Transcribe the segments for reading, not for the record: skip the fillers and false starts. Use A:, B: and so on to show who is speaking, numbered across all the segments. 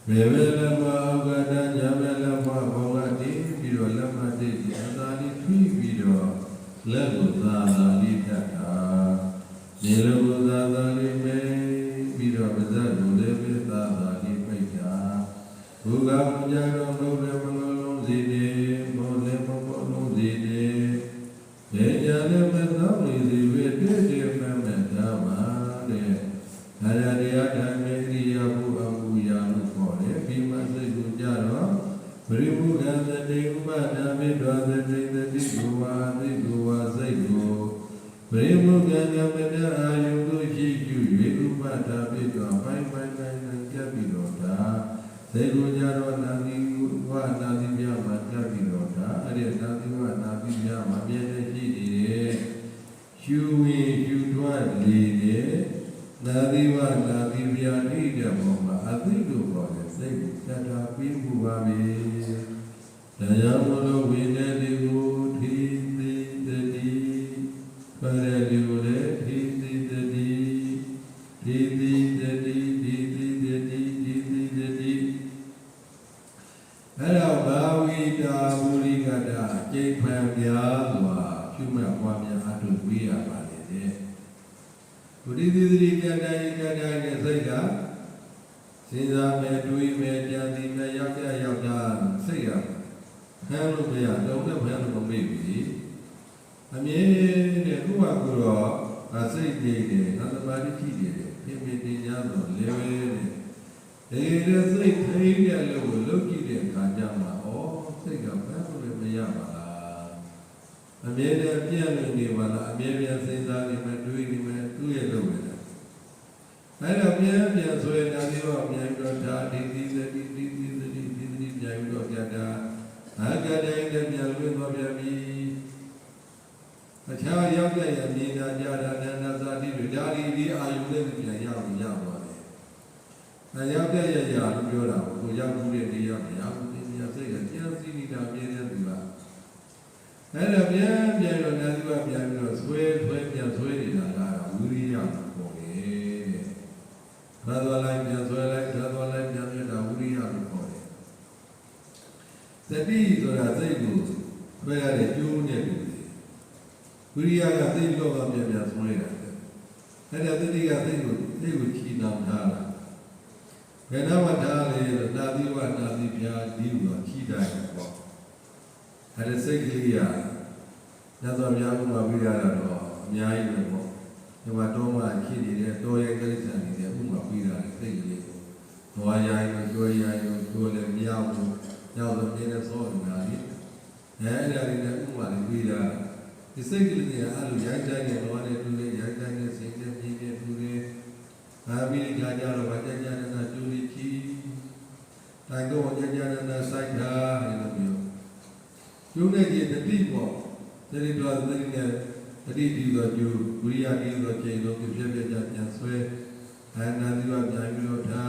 A: Bebe lama agada jame lama bawati biro lama desi adani လက်ကိုသာသာလေးထပ်တာနေလုံးကိုသာသာလေးပဲပြီးတော့ပါးစပ်ကိုလည်းပဲသာသာလေးပိတ်တာဘုရားမူကြတော်မူတဲ့မလုံးစီနေမောလည်းမပေါ်လုံးစီနေဒေကြလည်းမသောနေစီဝိတေတေမမတာပါတဲ့ဒါရတရားဓမ္မေရိယာဘုအမှုရာလို့ခေါ်တယ်ပြီးမှစိတ်ကိုကြတော့ပရိမုခသတိဥပဒာမေတောသတိတတိကိုဝါသိကိုဝါစိတ်ကိုပရိမုခကမတအာယုကိုရှိကျ၍ဥပဒါမေတောပိုင်းပိုင်းပိုင်းကြပ်ပြီးတော့ဒါစိတ်ကိုကြတော့နာတိဝါနာတိပြမှာကြပ်ပြီးတော့ဒါအဲ့ဒီနာတိဝါနာတိပြမှာပြည့်တဲ့ရှိနေတဲ့ရှုဝင်ရှုထွတ်လေတဲ့နာတိဝါနာတိပြတိတဲ့ပုံမှာအသိတို့ပေါ်တဲ့စိတ်ကိုတတ်တာပြီးမှုပါပဲတရားမလို့ဝိနည်းလေးကိုထိသိတတိပရလေးကိုလည်းထိသိတတိထိသိတတိထိသိတတိထိသိတတိအဲ့တော့ဘာဝိတာမူလိကတာကျိတ်ဖန်ပြားစွာဖြူမှတ်ပွားများအထုဝေးရပါလေတဲ့ဘုဒ္ဓသီတိကတိုင်းနဲ့စိတ်ကစဉ်းစားမယ်တွေးမယ်ကြံစည်မယ်ရောက်တာစိတ်ရဖမ်းလို့မရတော့လည်းဖမ်းလို့မမေ့ဘူးအမြဲတည်းဥပကုတော့စိတ်တည်တယ်သတ္တပါတိရှိတယ်ပြင်ပြင်တင်ကြတော့လေဝဲတယ်ဒီစိတ်ထိန်းတဲ့လို့လုပ်ကြည့်တဲ့အခါကျမှဩစိတ်ကဖမ်းလို့လည်းမရပါလားအမြဲတည်းပြည့်နေပါလားအမြဲတမ်းစဉ်းစားနေမယ်တွေးနေမယ်သူ့ရဲ့လုပ်တယ်အဲ့တော့ပြန်ဆွဲတာဒီတော့ပြန်တော့ဒါဒီသတိပြန်ပြီးတော့ကြတာအာကတိုင်းနဲ့ပြန်လွှင့်သွားပြန်ပြီအခြားရောက်တဲ့ရမြင်တာကြတာနန္ဒသာတိတွေဒါဒီအာယုလည်းပြန်ရအောင်ရသွားတယ်။အဲရောက်တဲ့ရလို့ပြောတာကိုရောက်မှုတဲ့နေရာမရဘူးဒီနေရာစိတ်ကကျန်စီနေတာပြင်းတဲ့သူကအဲ့တော့ပြန်တော့နာသီဝပြန်ပြီးတော့ဆွဲပြန်ဆွဲနေတာကဝိရိယပေါ့လေတဲ့။သာသွားလိုက်ပြန်ဆွဲလိုက်သာသွားလိုက်ပြန်ပြတာဝိရိယလို့ခေါ်တယ်။သတိဆိုတာစိတ်ကိုဆွဲရတဲ့ကျိုးနဲ့တူတယ်။ဝိရိယကစိတ်လောကပြန်ဆွဲတာ။အဲ့ဒါသတိကစိတ်ကိုချီနှောင်ထားတာ။ဘယ်တော့မှထားလေလို့နာသီဝနာသီပြာဒီလိုချီတိုင်းပေါ့။အဲ့ဒါစိတ်ကလေးရညသောများဥမာပြရတာတော့အများကြီးပဲပေါ့။ဒီမှာတော့မှဖြစ်နေတဲ့တော်ရဲ့ကိစ္စနေတဲ့ဥမာပြရတယ်စိတ်ကလေးကို။ဘဝရိုင်းကိုကြွယ်ရိုင်းကိုကြွယ်လည်းမရဘူး။ရောက်တော့နေတဲ့စောနေတာလေ။အဲ့ဒါလေးနဲ့ဥမာလေးပြတာဒီစိတ်ကလေးကအဲ့လိုရိုက်တိုင်းနဲ့တော့လည်းတူလေးရိုက်တိုင်းနဲ့စိတ်နဲ့ပြင်းပြတူလေးဘာပြီးကြကြတော့ဘာကြကြနေတာတူလေးချီတိုင်းတော့ကြကြနေတာစိုက်တာလို့ပြောကျုံးတဲ့ဒီတတိပေါ့တတိတော်တတိနဲ့တတိဒီတော့ကျူဝိရိယဒီတော့ချိန်တော့ပြပြပြန်ဆွဲအာနာတိဝပြန်ပြီးတော့ဒါ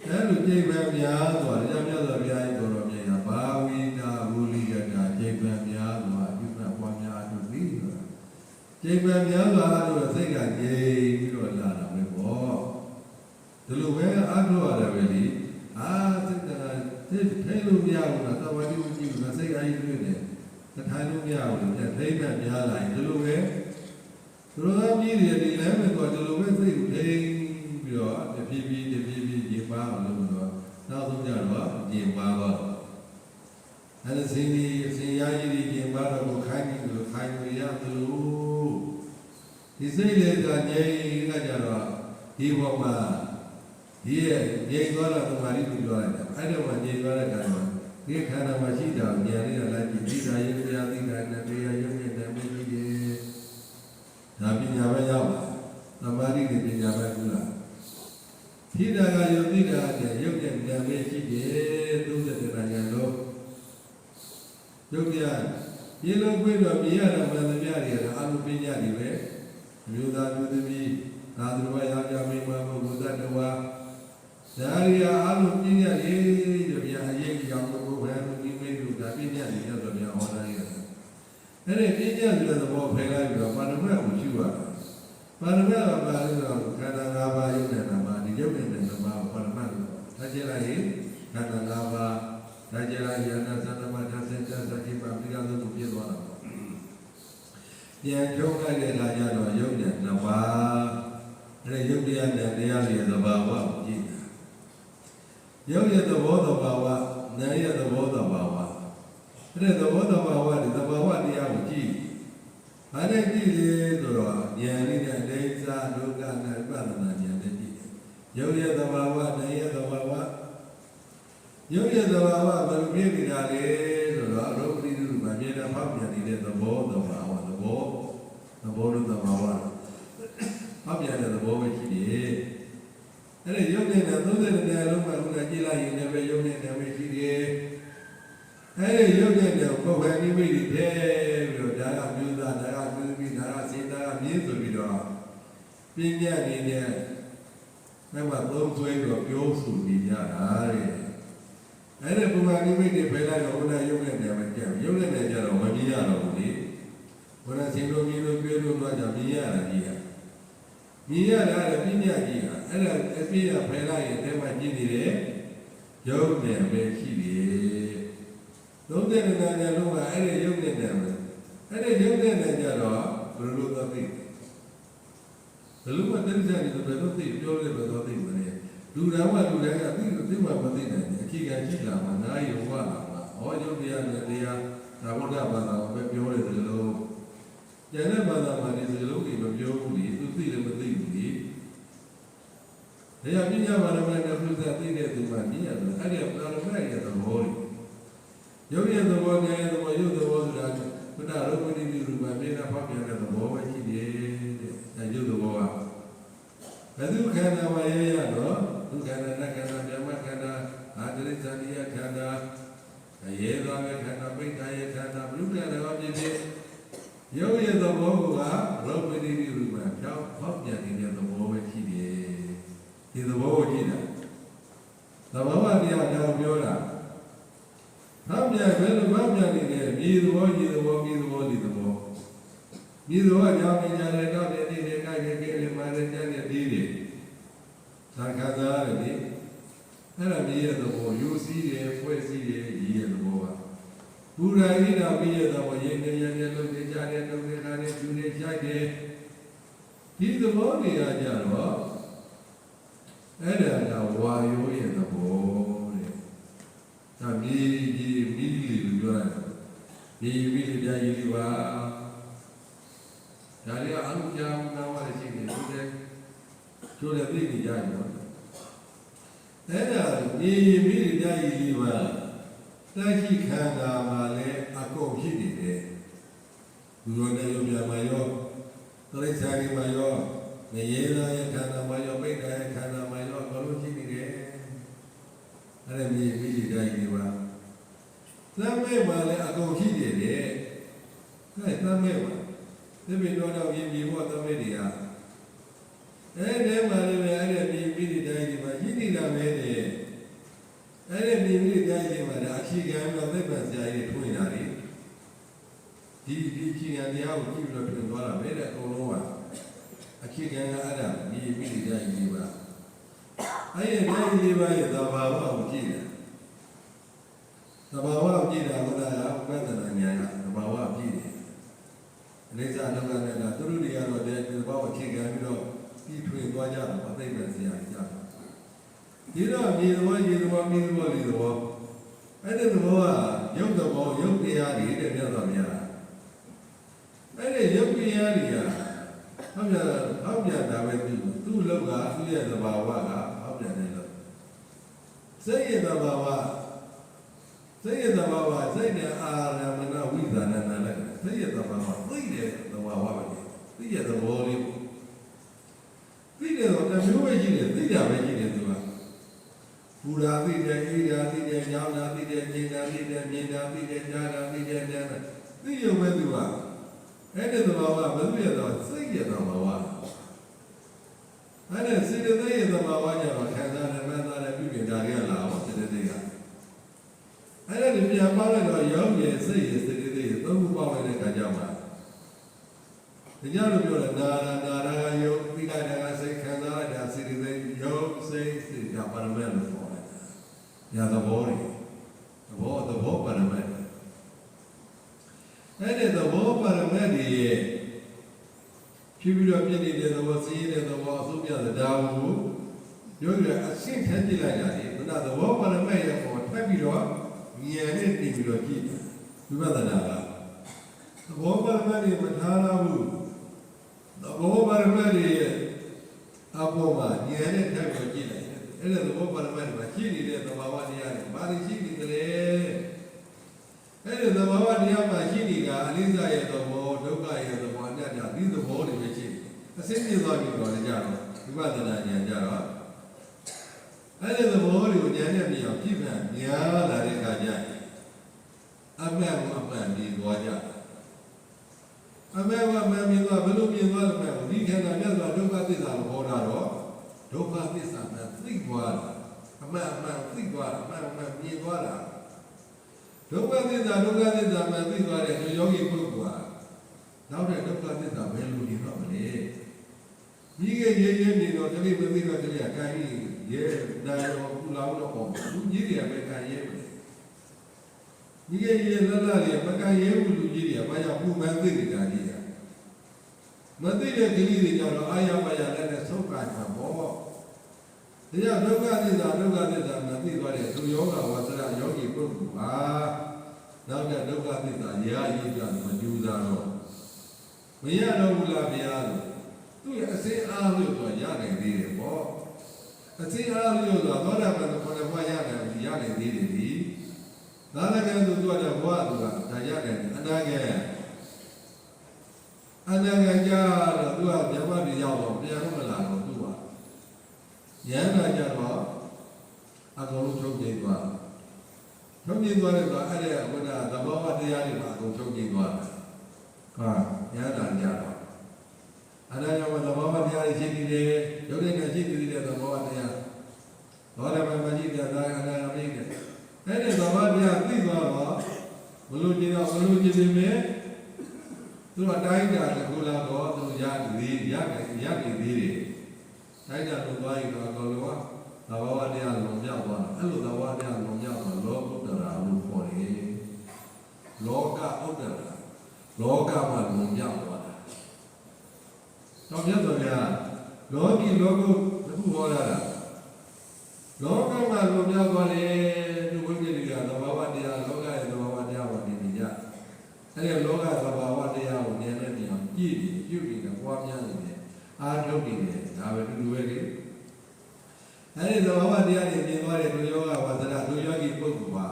A: အဲ့လိုကြိမ်ပန်များဆိုတာရမြတ်စွာဘုရားရဲ့တော်တော်မြတ်ရာဘာဝိတာဝုလိကတာကြိမ်ပန်များဆိုတာပြုမှတ်ပွားများတို့ပြီးဆိုတာကြိမ်ပန်များဆိုတာတို့စိတ်ကကြိမ်ပြီးတော့လာတာပဲပေါ့ဒီလိုပဲအားထုတ်ရတယ်ပဲလေစိတ်ကထိလို့မရဘူးလားသဝတိဝကြည့်လို့စိတ်အားကြီးတွေ့တယ်ထိုင်လို့မရဘူးလေထိမှတ်များလာရင်ဒီလိုပဲသူတို့ကြီးတွေဒီလည်းပဲတော့ဒီလိုပဲစိတ်ကိုထိပြီးတော့တဖြည်းဖြည်းရေပါအောင်လုပ်တော့နောက်ဆုံးကြတော့ရေပါတော့အဲ့ဒါစင်ရကြီးရေပါတော့ခိုင်းပြီးလို့ခိုင်းလို့ရသလိုဒီစိတ်လေးကငြိမ်ကကြတော့ဒီဘောမှာဒီရဲ့ငြိမ်သွားတော့တမာရီကိုပြောလိုက်တာအဲ့တော့ငြိမ်သွားတဲ့အခါမှာဒီခန္ဓာမှာရှိတာဉာဏ်လေးလိုက်ပြီးဒီသာယုတ်တရားသိတာနဲ့တရားရုပ်နဲ့နာမည်ကြီးတယ်ဒါပညာပဲရောက်လာတမာရီနဲ့ပညာပဲကူလာထိတာကယုတ်သိတာနဲ့ရုပ်နဲ့နာမည်ရှိတယ်30နာရီတော့ရုပ်ပြရေလုံးပြေးတော့မြင်ရတာမှန်သမျှတွေကအလိုပညာတွေပဲမျိုးသားမျိုးသမီးသာသနာ့ရာဇာမိမဘုဒ္ဓတဝါဒါရီအလိုပညာတွေဗျာအရေးကြောင့်ဘုရားလူကြီးမိတို့ဒါပညာတွေရတော့ဗျာဟောတာရတယ်အဲ့ဒီပညာဆိုတဲ့သဘောဖယ်လိုက်ပြီးတော့ပါရမတ်ကိုရှုရတာပါရမတ်ကပါလို့တော့ခန္ဓာ၅ပါးရုပ်နဲ့နာမဒီရုပ်နဲ့နာမပါရမတ်လို့ဒါကြလိုက်ရင်ခန္ဓာ၅ပါးဒါကြလိုက်ရဏသတ္တမသစ္စာသတိပါပိကသုကိုပြည့်သွားတာပေါ့ ပြန်ဖြုံးလိုက်တဲ့အခါကျတော့ယုတ်ဉာဏ်နှစ်ပါးအဲ့ဒီယုတ်တရားနဲ့တရားရဲ့သဘာဝကိုကြည့်တာယုတ်ရဲ့သဘောသဘာဝနာရဲ့သဘောသဘာဝအဲ့ဒီသဘောသဘာဝဒီသဘာဝတရားကိုကြည့်ဘာနဲ့ကြည့်လဲဆိုတော့ဉာဏ်လေးနဲ့ဒိဋ္ဌာဒုက္ခနဲ့ပဒနာဉာဏ်နဲ့ကြည့်ယုတ်ရဲ့သဘာဝနာရဲ့သဘာဝယုတ်ရဲ့သဘာဝဘယ်လိုဖြစ်နေတာလဲဆိုတော့ရုပ်တိတုမှာမြင်တဲ့ဖောက်ပြန်နေတဲ့သဘောသဘာဝသဘောလို့သဘာဝဖောက်ပြန်တဲ့သဘောပဲရှိတယ်အဲ့ဒီယုတ်နဲ့30နေရာလုံးမှာခုနကြည့်လိုက်ရင်လည်းယုတ်နဲ့ပဲရှိတယ်အဲ့ဒီယုတ်နဲ့ပုဗ္ဗန်နိမိတ်တွေထဲပြီးတော့ဒါကမျိုးသားဒါကမျိုးသမီးဒါကစေတကမြင်းဆိုပြီးတော့ပြင်းပြနေတဲ့အဲ့မှာသုံးဆွဲတော့ပြောဆိုနေကြတာတဲ့အဲ့ဒီပုဗ္ဗန်နိမိတ်တွေဖယ်လိုက်တော့ခုနယုတ်နဲ့ပဲကြည့်ယုတ်နဲ့ကြတော့မမြင်ရတော့ဘူးလေဘုရားရှင်တို့မြင်လို့ပြောလို့တော့မြင်ရတာကြီးမြင်ရတာလည်းပြညာကြီးကအဲ့ဒါအပြည့်ရဖယ်လိုက်ရင်တဲမှာကြည့်နေတယ်ရုပ်နဲ့ပဲရှိတယ်လုံးတဲ့နေရာလုံးကအဲ့ဒီရုပ်နဲ့ပဲအဲ့ဒီရုပ်နဲ့ကြတော့ဘယ်လိုလုပ်သိဘယ်လိုမှတင်းကြနေတော့ဘယ်လိုသိပြောလဲဘယ်လိုသိမလဲလူတော်ကလူတိုင်းကသိမှမသိနိုင်ဘူးအခြေခံရှိလာမှနားရုံကလာမှဟောရုပ်တရားနဲ့တရားသာဝတ္တဘာသာပဲပြောတယ်လို့ကျန်တဲ့ဘာသာမှာဒီစကားလုံးတွေမပြောဘူးလေသူသိလည်းမသိဘူးလေဒါကြောင့်ပညာဘာသာနဲ့ပြုစပ်သိတဲ့သူမှမြင်ရတယ်အဲ့ဒီဘာသာမဲ့ရဲ့သဘောတွေရုပ်ရဲ့သဘောနဲ့သဘောရုပ်သဘောဆိုတာဘုရားရုပ်ပတိတိရူပမြေနာဖောက်ပြန်တဲ့သဘောပဲရှိတယ်တဲ့အဲရုပ်သဘောကဘယ်သူခန္ဓာမှာရရတော့ဒုက္ခန္ဓာနခန္ဓာဓမ္မခန္ဓာအာတရိသတိယခန္ဓာရေသောခန္ဓာပိဋကရဲ့ခန္ဓာဘုရားတော်ဖြစ်ဖြစ်ရုပ်ရဲ့သဘောကရုပ်ပတိတိရူပဖြောက်ဖောက်ပြန်နေတဲ့သဘောပဲရှိတယ်ဒီသဘောကိုကြည့်တာသဘာဝတရားကြောင့်ပြောတာဖောက်ပြန်ဘယ်လိုဖောက်ပြန်နေလဲမြေသဘောရေသဘောမြေသဘောဒီသဘောမြေသဘောကြောင့်ဉာဏ်နဲ့တော့တဲ့နေတဲ့ကိုက်တဲ့ကိလေသာတွေတဲ့ဒီတွေသာခါသားတယ်လေအဲ့ဒါမြေရဲ့သဘောယူစည်းတယ်ဖွဲ့စည်းတယ်ရေရဲ့သဘောကဘုရားဤတော်မြေရဲ့သဘောရေနေရတဲ့လုံးတွေကြားတဲ့လုံးတွေထားတဲ့သူတွေကြိုက်တယ်ဒီသဘောတွေကကြတော့အဲ့ဒါကဝါယောရဲ့သဘောတဲ့ဒါမြေကြီးမိလိလို့ပြောရတယ်မြေမိလိပြာကြီးလေးပါဒါတွေကအမှုကြောင့်နာဝရရှိနေတယ်ကျိုးလည်းသိနေကြတယ်နော်အဲ့ဒါမြေမိလိပြာကြီးလေးပါလက်ရှိခန္ဓာမှာလည်းအကုန်ဖြစ်နေတယ်ဘုရားနဲ့ရုပ်ပြမှာရောတိရစ္ဆာန်တွေမှာရောမရေသာရဲ့ခန္ဓာမှာရောပိဋကရဲ့ခန္ဓာမှာရောဘလို့ရှိနေတယ်အဲ့ဒါမြေမိလိပြာကြီးလေးပါသမ္မေမှာလည်းအကုန်ရှိနေတယ်အဲ့သမ္မေမှာဒီပိတော်တော်ယဉ်ကျေးဖို့သမ္မေတွေကအဲ့ဒီမှာလည်းအဲ့ဒီမြေမိလိပြာကြီးလေးပါရှိနေတာပဲတဲ့အဲ့ဒီမြေမိလိပြာကြီးလေးပါဒါအခြေခံတော့သိပ္ပံဆရာကြီးတွေထွင်တာလေဒီအခြေခံတရားကိုကြည့်ပြီးတော့ပြင်သွားတာပဲတဲ့အကုန်လုံးကအခြေခံကအဲ့ဒါမြေမိလိပြာကြီးလေးပါအဲ့ဒီပြာကြီးလေးပါရဲ့သဘာဝကိုကြည့်တာသဘာဝကိုကြည့်တာကဥပဒနာဉာဏ်ကသဘာဝကြည့်တယ်အိစ္ဆာလောကနဲ့လားသူတို့တွေကတော့ဒီသဘာဝအခြေခံပြီးတော့ပြီးထွင်သွားကြတာအသိပ္ပံဆရာကြီးကြတာဒီတော့မြေသဘောရေသဘောမြေသဘောလေသဘောအဲ့ဒီသဘောကရုပ်သဘောရုပ်တရားတွေတဲ့မြတ်စွာဘုရားအဲ့ဒီရုပ်တရားတွေကဟောက်ပြန်တာပဲသူ့လောကသူ့ရဲ့သဘာဝကဟောက်ပြန်တယ်လို့စိတ်ရဲ့သဘာဝစိတ်ရဲ့သဘာဝစိတ်နဲ့အာရမဏဝိသနာနာလည်းစိတ်ရဲ့သဘာဝသိတဲ့သဘာဝပဲသိတဲ့သဘောလေးသိတယ်တော့တစ်မျိုးပဲရှိတယ်သိတာပဲရှိတယ်သူကဘူရာသိတယ်အေးရာသိတယ်ညောင်းရာသိတယ်ကျင်ရာသိတယ်မြင်ရာသိတယ်ကြားရာသိတယ်ဉာဏ်သိရုံပဲသူကအဲ့ဒီသဘာဝဘယ်လိုရတော့စိတ်ရဲ့သဘာဝအဲ့ဒါစိတ်ရဲ့သဘာဝကြတော့ခံစားရမှန်းသားရပြုပြင်ကြရလာအောင်စိတ်တွေကအဲ့ဒါဒီပြန်ပါလိုက်တော့ရောင်းရဲ့စိတ်ရဲ့စိတ်တွေသုံးခုပေါင်းလိုက်တဲ့အခါကျမှဒီကြလို့ပြောတယ်နာရာယုတ်ပိဋကနာစိတ်ခံစားရတာစိတ်တွေယုတ်စိတ်ကပါရမတ်လို့ခေါ်တယ်။ညာသဘောတွေသဘောပါရမတ်အဲ့ဒီသဘောပါရမတ်တွေရဲ့ ဖြစ်ပြီးတော့ပြည့်နေတဲ့သဘောစည်းတဲ့သဘောအဆုံးပြတဲ့ဒါကိုပြောရအရှင်းထမ်းကြည့်လိုက်တာလေဘုရားသဘောပါရမဲ့ရဲ့ပေါ်ထပ်ပြီးတော့ဉာဏ်နဲ့တည်ပြီးတော့ကြည့်ဝိပဿနာကသဘောပါရမဲ့တွေမထားရဘူးသဘောပါရမဲ့တွေရဲ့အပေါ်မှာဉာဏ်နဲ့ထပ်ပြီးကြည့်လိုက်အဲ့ဒါသဘောပါရမဲ့တွေမှာရှိနေတဲ့သဘာဝတရားတွေဘာတွေရှိနေသလဲအဲ့ဒီသဘာဝတရားမှာရှိနေကအနိစ္စရဲ့သဘောဒုက္ခရဲ့သဘောအနတ္တဒီသဘောတွေပဲရှိတယ်အစစ်မြင်သွားပြီတော့လည်းကြတော့ဝိပဿနာဉာဏ်ကြတော့အဲ့ဒီသဘောတွေကိုဉာဏ်နဲ့မြင်အောင်ပြည့်ပြန်များလာတဲ့အခါကျအမှန်ကိုအမှန်မြင်သွားကြအမှန်ကိုအမှန်မြင်သွားဘယ်လိုမြင်သွားလဲမဲ့ဒီခန္ဓာမြတ်စွာဒုက္ခသစ္စာကိုဟောတာတော့ဒုက္ခသစ္စာမှသိသွားတာအမှန်အမှန်သိသွားတာအမှန်အမှန်မြင်သွားတာဒုက္ခသစ္စာမှသိသွားတဲ့ဒီယောဂီပုဂ္ဂိုလ်ဟာနောက်တဲ့ဒုက္ခသစ္စာဘယ်လိုမြင်တော့မလဲဒီကရေးနေတော့တတိမသိတော့တတိကခံရရဲနိုင်တော့ကုလောင်းတော့ပေါ့လူကြီးတွေကပဲခံရဲတယ်ဒီကရေးလလတွေမခံရဲဘူးလူကြီးတွေကဘာကြောင့်ပူပန်းသိနေတာကြီးอ่ะမသိတဲ့ကလေးတွေကြောင့်အာရပါရနဲ့ဆုံးကတာပေါ့ဒါကြောင့်ဒုက္ခသစ္စာမသိသွားတဲ့သူယောဂဝါစရယောဂီပုဂ္ဂိုလ်ဟာနောက်တဲ့ဒုက္ခသစ္စာရာအရေးပြမကြိုးစားတော့မရတော့ဘူးလားဗျာလို့သူ့ရဲ့အစင်းအားလို့တော့ရနိုင်သေးတယ်ပေါ့အစင်းအားလို့တော့သောတာပန်ခေါ်တဲ့ဘဝရနိုင်သေးတယ်ဒီသာသကံသူတို့တဲ့ဘဝသူကဒါရနိုင်တယ်အနာဂတ်ကြတော့သူကမြတ်ပြည်ရောက်တော့ပြန်မလာတော့သူကဉာဏ်နာကြတော့အကုန်လုံးထုတ်ကြည့်သွားထုတ်ကြည့်သွားတဲ့တော့အဲ့ဒီဘုရားသဘောဝတရားတွေမှာအကုန်ထုတ်ကြည့်သွားတယ်ဟာဉာဏ်နာကြတော့အနာရောသဘောဝတရားတွေရှိနေတယ်ရုပ်တည်းနဲ့ရှိနေတဲ့သဘောဝတရားဘောဓဘာမရှိတဲ့ဒါအနာမရှိတဲ့အဲ့ဒီသဘောတရားသိသွားတော့ဘလို့ကြည့်တော့ဘလို့ကြည့်နေမယ်သူကတိုင်းတာတကူလာတော့သူရနေသေးတယ်တိုင်းတာလို့သွားရင်တော့အကုန်လုံးကသဘောဝတရားလုံးမြောက်သွားတာအဲ့လိုသဘောတရားလုံးမြောက်တော့လောကုတ္တရာလို့ခေါ်တယ်လောကဥတ္တရာလောကမှာလုံးမြောက်သွားတာတော့မြတ်စွာဘုရားလောကီလောကုတခုဟောတာလောကမှာလုံးမြောက်သွားတယ်သူဝိပ္ပိကသဘောဝတရားလောကရဲ့သဘောဝတရားကိုနေကြအဲ့ဒီလောကသဘောဝတရားကိုဉာဏ်နဲ့မြင်အောင်ကြည့်ပြီးပြုပြီးတော့ပွားများနေတယ်အားထုတ်နေတယ်ဒါပဲတူတူပဲလေအဲ့ဒီသဘောဝတရားတွေမြင်သွားတဲ့ဒုယောဂဝါသနာဒုယောဂီပုဂ္ဂိုလ်ပါ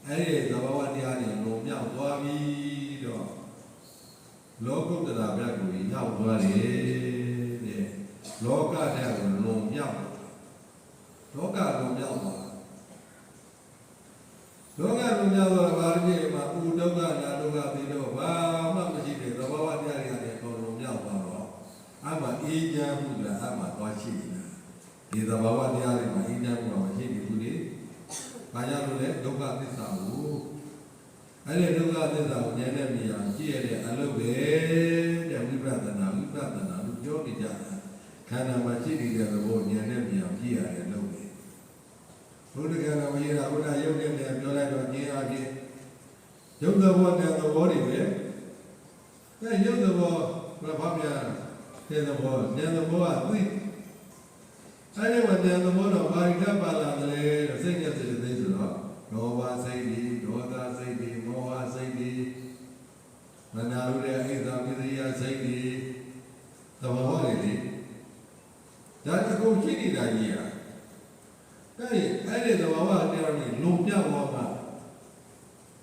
A: အဲ့ဒီသဘောဝတရားတွေလုံးမြောက်သွားပြီးတော့လောကုတ္တရာဘက်ကိုရောက်သွားတယ်တဲ့လောကတဲ့ကိုလုံးမြောက်လောကလုံးမြောက်သွားလောကလုံးမြောက်သွားတာဒီမှာဥဒုက္ခနာဒုက္ခပြီးတော့ဘာမှမရှိတဲ့သဘောဝတရားတွေအကုန်လုံးမြောက်သွားတော့အမှအေးချမ်းမှုလည်းအမှသွားရှိတယ်ဒီသဘာဝတရားတွေမှာအင်းတန်းမှုတော့မရှိဘူးလေ။ဘာကြောင့်လဲဒုက္ခသစ္စာကိုအဲ့ဒီဒုက္ခသစ္စာကိုဉာဏ်နဲ့မြင်အောင်ကြည့်ရတဲ့အလုပ်ပဲတဲ့ဝိပဿနာလို့ပြောနေကြတာခန္ဓာမှာရှိနေတဲ့သဘောဉာဏ်နဲ့မြင်အောင်ကြည့်ရတဲ့အလုပ်ပဲ။ဘုဒ္ဓဂါရဝိရာဘုရားယုတ်တဲ့ပြောလိုက်တော့ဉာဏ်အပြင်ယုတ်သဘောနဲ့သဘောတွေပဲ။အဲယုတ်သဘောဘာမှမတဲ့သဘောဉာဏ်သဘောကသိအဲ့ဒီဝတ္တသဘောတော့ဘာရိကပါလာတယ်စိတ်နဲ့စိတ်သိဆိုတော့လောဘစိတ်တွေဒေါသစိတ်တွေမောဟစိတ်တွေမနာလိုတဲ့အိဒါမိရိယစိတ်တွေသဘောတွေလေဒါတကုရှိနေတာကြီးอ่ะအဲ့ဒီသဘောဝတရားတွေလုံပြသွားမှာ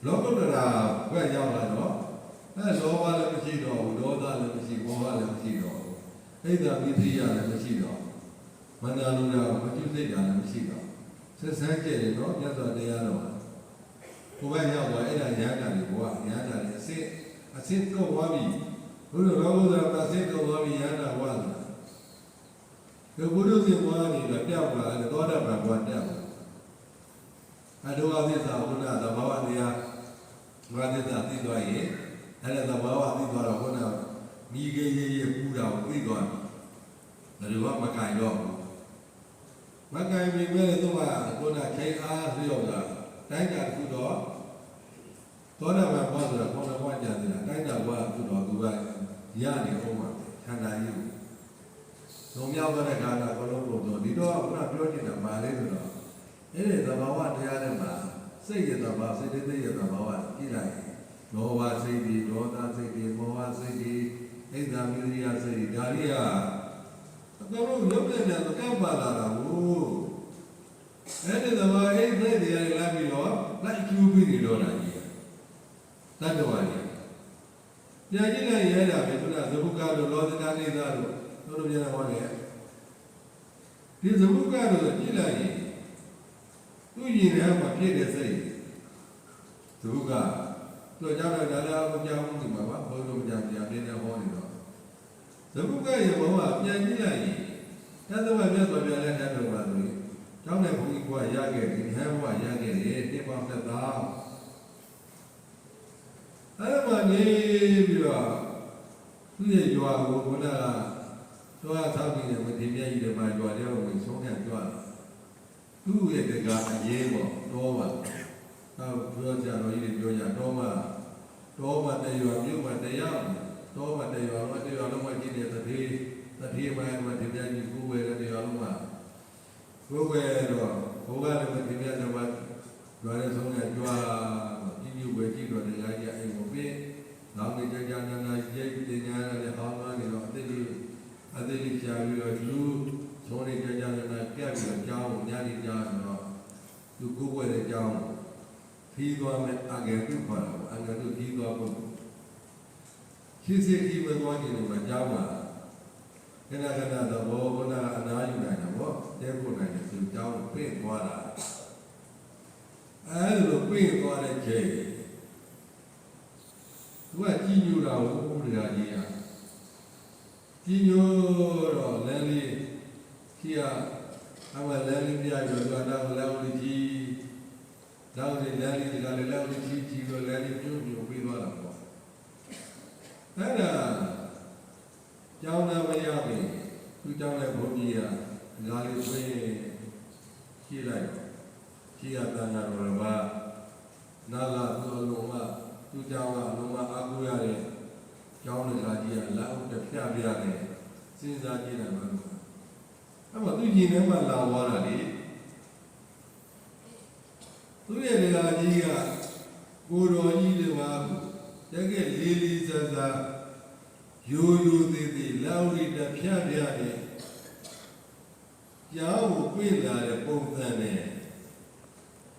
A: လောကုတ္တရာဘက်ရောက်လာတော့လောဘလည်းမရှိတော့ဘူးဒေါသလည်းမရှိမောဟလည်းမရှိတော့ဘူးအိဒါမိရိယလည်းမရှိတော့မန္တလူရာမကျွစိတ်တာလည်းမရှိတော့ဆက်ဆန်းကျဲတယ်နော်မြတ်စွာတရားတော်ကိုယ်ပဲရောက်သွားအဲ့ဒါရဟန္တာတွေဘုရားရဟန္တာတွေအစစ်တော့သွားပြီဘုရားလောကုတ္တရာအစစ်တော့သွားပြီရဟန္တာဘုရားဒီဘုရားရှင်ဘုရားနေတော့ပြောက်လာတယ်သောတာပန်ဘုရားတက်လာအဒုဝသစ္စာဘုရားသဘာဝတရားဘုရားသစ္စာသိသွားရင်အဲ့ဒါသဘာဝသိသွားတော့ဘုရားမိဂေရေပူတာကိုသိသွားတယ်ဘယ်လိုမှမကင်တော့ဘူးမကင်ပြီမဲ့သူကကိုယ်ကချိန်အားလျော့တာတိုင်းတာခုတော့သောတာပန်ဘုရားဆိုတာခေါင်းတော်ကြတယ်တိုင်းတာဘုရားခုတော့သူက ရနေအောင်ပါခန္ဓာကြီးလုံမြောက်တဲ့ခန္ဓာဘလုံးပုံတော့ဒီတော့ခုနပြောချင်တာပါလေဆိုတော့အဲ့ဒီသဘာဝတရားတွေမှာစိတ်ရသဘာဝစိတ်တွေရသဘာဝကြည့်လိုက်လောဘစိတ်တွေဒေါသစိတ်တွေမောဟစိတ်တွေအိဒါမိရိယစိတ်တွေဒါတွေကအကုန်လုံးလုံးနေတဲ့သကောက်ပါလာတာကိုအဲ့ဒီသဘာဝအိစိတ်တွေလာပြီးတော့လိုက်ကျူးပြီးနေတော့တာကြီးတတ်တော်ရည်ပြန်ကြည့်လိုက်ရတာပဲသူကသဘုကတို့လောသနာနေသားတို့တို့ပြန်ဟောတယ်ဒီသဘုကတို့ကြည့်လိုက်ရင်သူ့ရင်ထဲမှာပြည့်တဲ့စိတ်သဘုကတို့ကြောင့်ဒါလည်းအကြောင်းဒီမှာပါဘုန်းတော်ကြောင့်ပြန်ပြနေဟောနေတော့သဘုကရဲ့ဘဝပြန်ကြည့်လိုက်ရင်တသဝမြတ်စွာဘုရားလက်ထက်တော်မှာဆိုရင်ကျောင်းတဲ့ဘုန်းကြီးကရခဲ့တယ်ဟဲဘဝရခဲ့တယ်တိပ္ပသက်သာအဲ့မှာနေပြီးတော့သူ့ရဲ့ရွာကိုဘုရားတော့ဆောက်ပြီးတယ်မတင်မြတ်ကြီးတွေမှာရွာတဲ့ဝင်ဆုံးဖြတ်ကြွလာသူ့ရဲ့တကအရေးပေါ့တော့ပါတော့ပြောကြတော့ကြီးတွေပြောကြတော့မှတရွာမြို့မှာတရားတော့မှတရွာလုံးမှာကြည့်တဲ့တတိမိုင်းမှာတင်မြတ်ကြီးကိုဝယ်တဲ့ရွာလုံးမှာကိုဝယ်တော့ဘုရားလည်းမတင်မြတ်တော့ရွာတဲ့ဆုံးဖြတ်ကြွကြီးဝယ်ကြည့်တော့တရားကြီးအိမ်ကိုပြေးနောက်နေကြနာရိပ်တင်ညာလည်းဟောင်းလာနေတော့အတိတ်ကြာပြီးတော့လူဆုံးနေကြနာကပ်ပြီးတော့ကြောင်းညနေကြာတော့သူကိုယ်ဝဲတဲ့ကြောင်းဖီးသွားမယ်အငယ်ပြုခေါ်တော့အငယ်တို့ဖီးသွားဖို့ရှိစေကြီးမသွားခြင်းလို့မကြောင်းပါခဏတော့ဘောဘုရားအနာယူနိုင်တော့ဗောတဲဖို့နိုင်တယ်သူကြောင်းပြင့်သွားတာအဲ့လိုပြင့်သွားတဲ့ချိန်သူကကြည်ညိုတာကိုဘုရားကြီးကကြည်ညိုတော့လမ်းလေးကြီးကအမလမ်းလေးပြရတော့တော့လမ်းလေးကြီးနောက်ဒီလမ်းလေးကလည်းလမ်းလေးကြီးတော့လမ်းလေးပြုတ်ပြီးပြီးသွားတာပေါ့အဲ့ဒါကျောင်းသားမရပြီသူကျောင်းတဲ့ဘုန်းကြီးကငါလေးဆွေးကြည့်လိုက်ကြည့်ရတာတော့ဘာနာလာသူ့အလုံးကသူ့ကျောင်းကအလုံးမအားကိုးရတဲ့ကျောင်းတွေကကြီးကလာအောင်ပြပြတယ်စဉ်းစားကြည့်တယ်မှာအဲ့မှာသူညီထဲမှာလာသွားတာလေသူရဲ့ဒကာကြီးကကိုတော်ကြီးတွေမှာတကယ်လေးလေးစားစားရိုးသေးသေးလောက်ရီတပြပြတယ်ကျောင်းကိုပြင်လာတဲ့ပုံစံနဲ့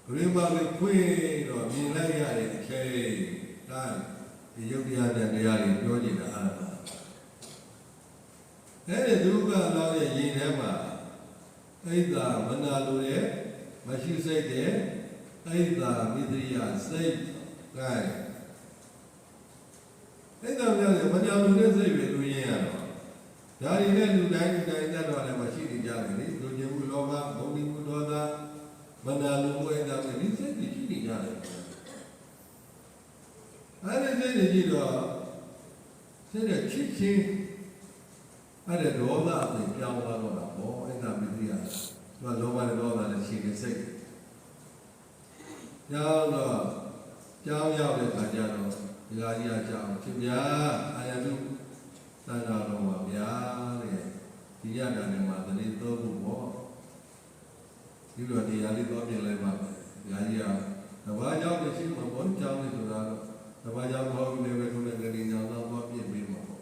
A: ဂရိမလေးဖွင့်တော့မြင်လိုက်ရတဲ့အချိန်ဒီယုတ်တရားနဲ့တရားတွေပြောနေတာအားလားအဲ့ဒီဒုက္ခလောင်းရဲ့ရင်ထဲမှာအိဒါမနာလိုတဲ့မရှိစိတ်တဲ့အိဒါမိသရိယစိတ်ကဲအိဒါများရဲ့မနာလိုတဲ့စိတ်ပဲလူရင်းရတော့ဒါတွေနဲ့လူတိုင်းတတ်တော့လည်းမရှိနေကြတယ်လေလူချင်းမှုလောဘဘုံဒီမှုဒေါသမနာလိုမှုအိဒါနဲ့ဒီစိတ်တွေရှိနေကြတယ်အဲ့ဒီစိတ်တွေကြည့်တော့စိတ်နဲ့ချစ်ချင်းအဲ့ဒါဒေါသအပြင်ပြောင်းသွားတော့တာဘောအဲ့ဒါမသိရသူကလောဘနဲ့ဒေါသနဲ့ရှိနေစိတ်ကြောင်းတော့ကြောင်းရောက်တဲ့အခါကျတော့ဒီလာကြီးအကြောင်းဖြစ်ဗျာအာယတုသံဃာတော်ပါဗျာတဲ့ဒီရတာနဲ့မှာတနေ့သုံးဖို့ပေါ့ဒီလိုတရားလေးတော့ပြင်လိုက်ပါဒီလာကြီးကတဘာကြောင့်ရှိမှာဘောကြောင်းလေးဆိုတာတော့တဘာကြောင့်ဟောပြီးလည်းပဲခုနကလေးကြောင့်တော့ပြင်ပေးမှာပေါ့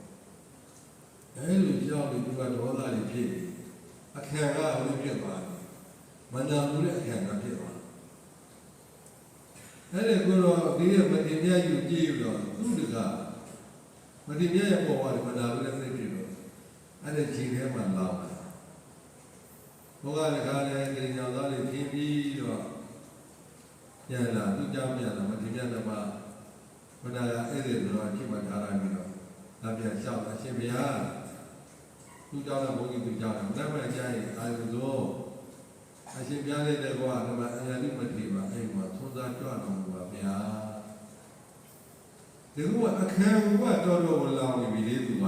A: အဲလိုကြောင့်ဒီကဒေါသတွေဖြစ်အခက်အခဲတွေဖြစ်သွားတယ်မနာဘူးတဲ့အခက်အခဲဖြစ်သွားအဲ့ဒီကိုတော့ဒီရဲ့မတင်မြတ်ယူကြည့်တော့သူတကမတင်မြတ်ရဲ့ပေါ်ပါမနာဘူးတဲ့စိတ်ဖြစ်တော့အဲ့ဒီချိန်ထဲမှာလောက်တာဘောကလည်းခါလည်းဒီကြောင့်သားလေးဖြင်းပြီးတော့ပြန်လာသူကြောင့်ပြန်လာမတင်မြတ်တော့မှဘုရားအဲ့ဒီတော့အချိန်မှထားလိုက်ပြီးတော့အပြန်လျှောက်အရှင်ဘုရားသူကြောင့်လည်းဘုန်းကြီးသူကြောင့်လည်းလက်မဲ့ကြရင်အာရုံစို့အရှင်ပြားလေးတဲ့ကွာဒီမှာအရာတိမတိပါအဲ့မှာသုံးစားကြွတော်မူပါဗျာဒီကအခမ်းကတော်တော်လောင်နေပြီလေသူက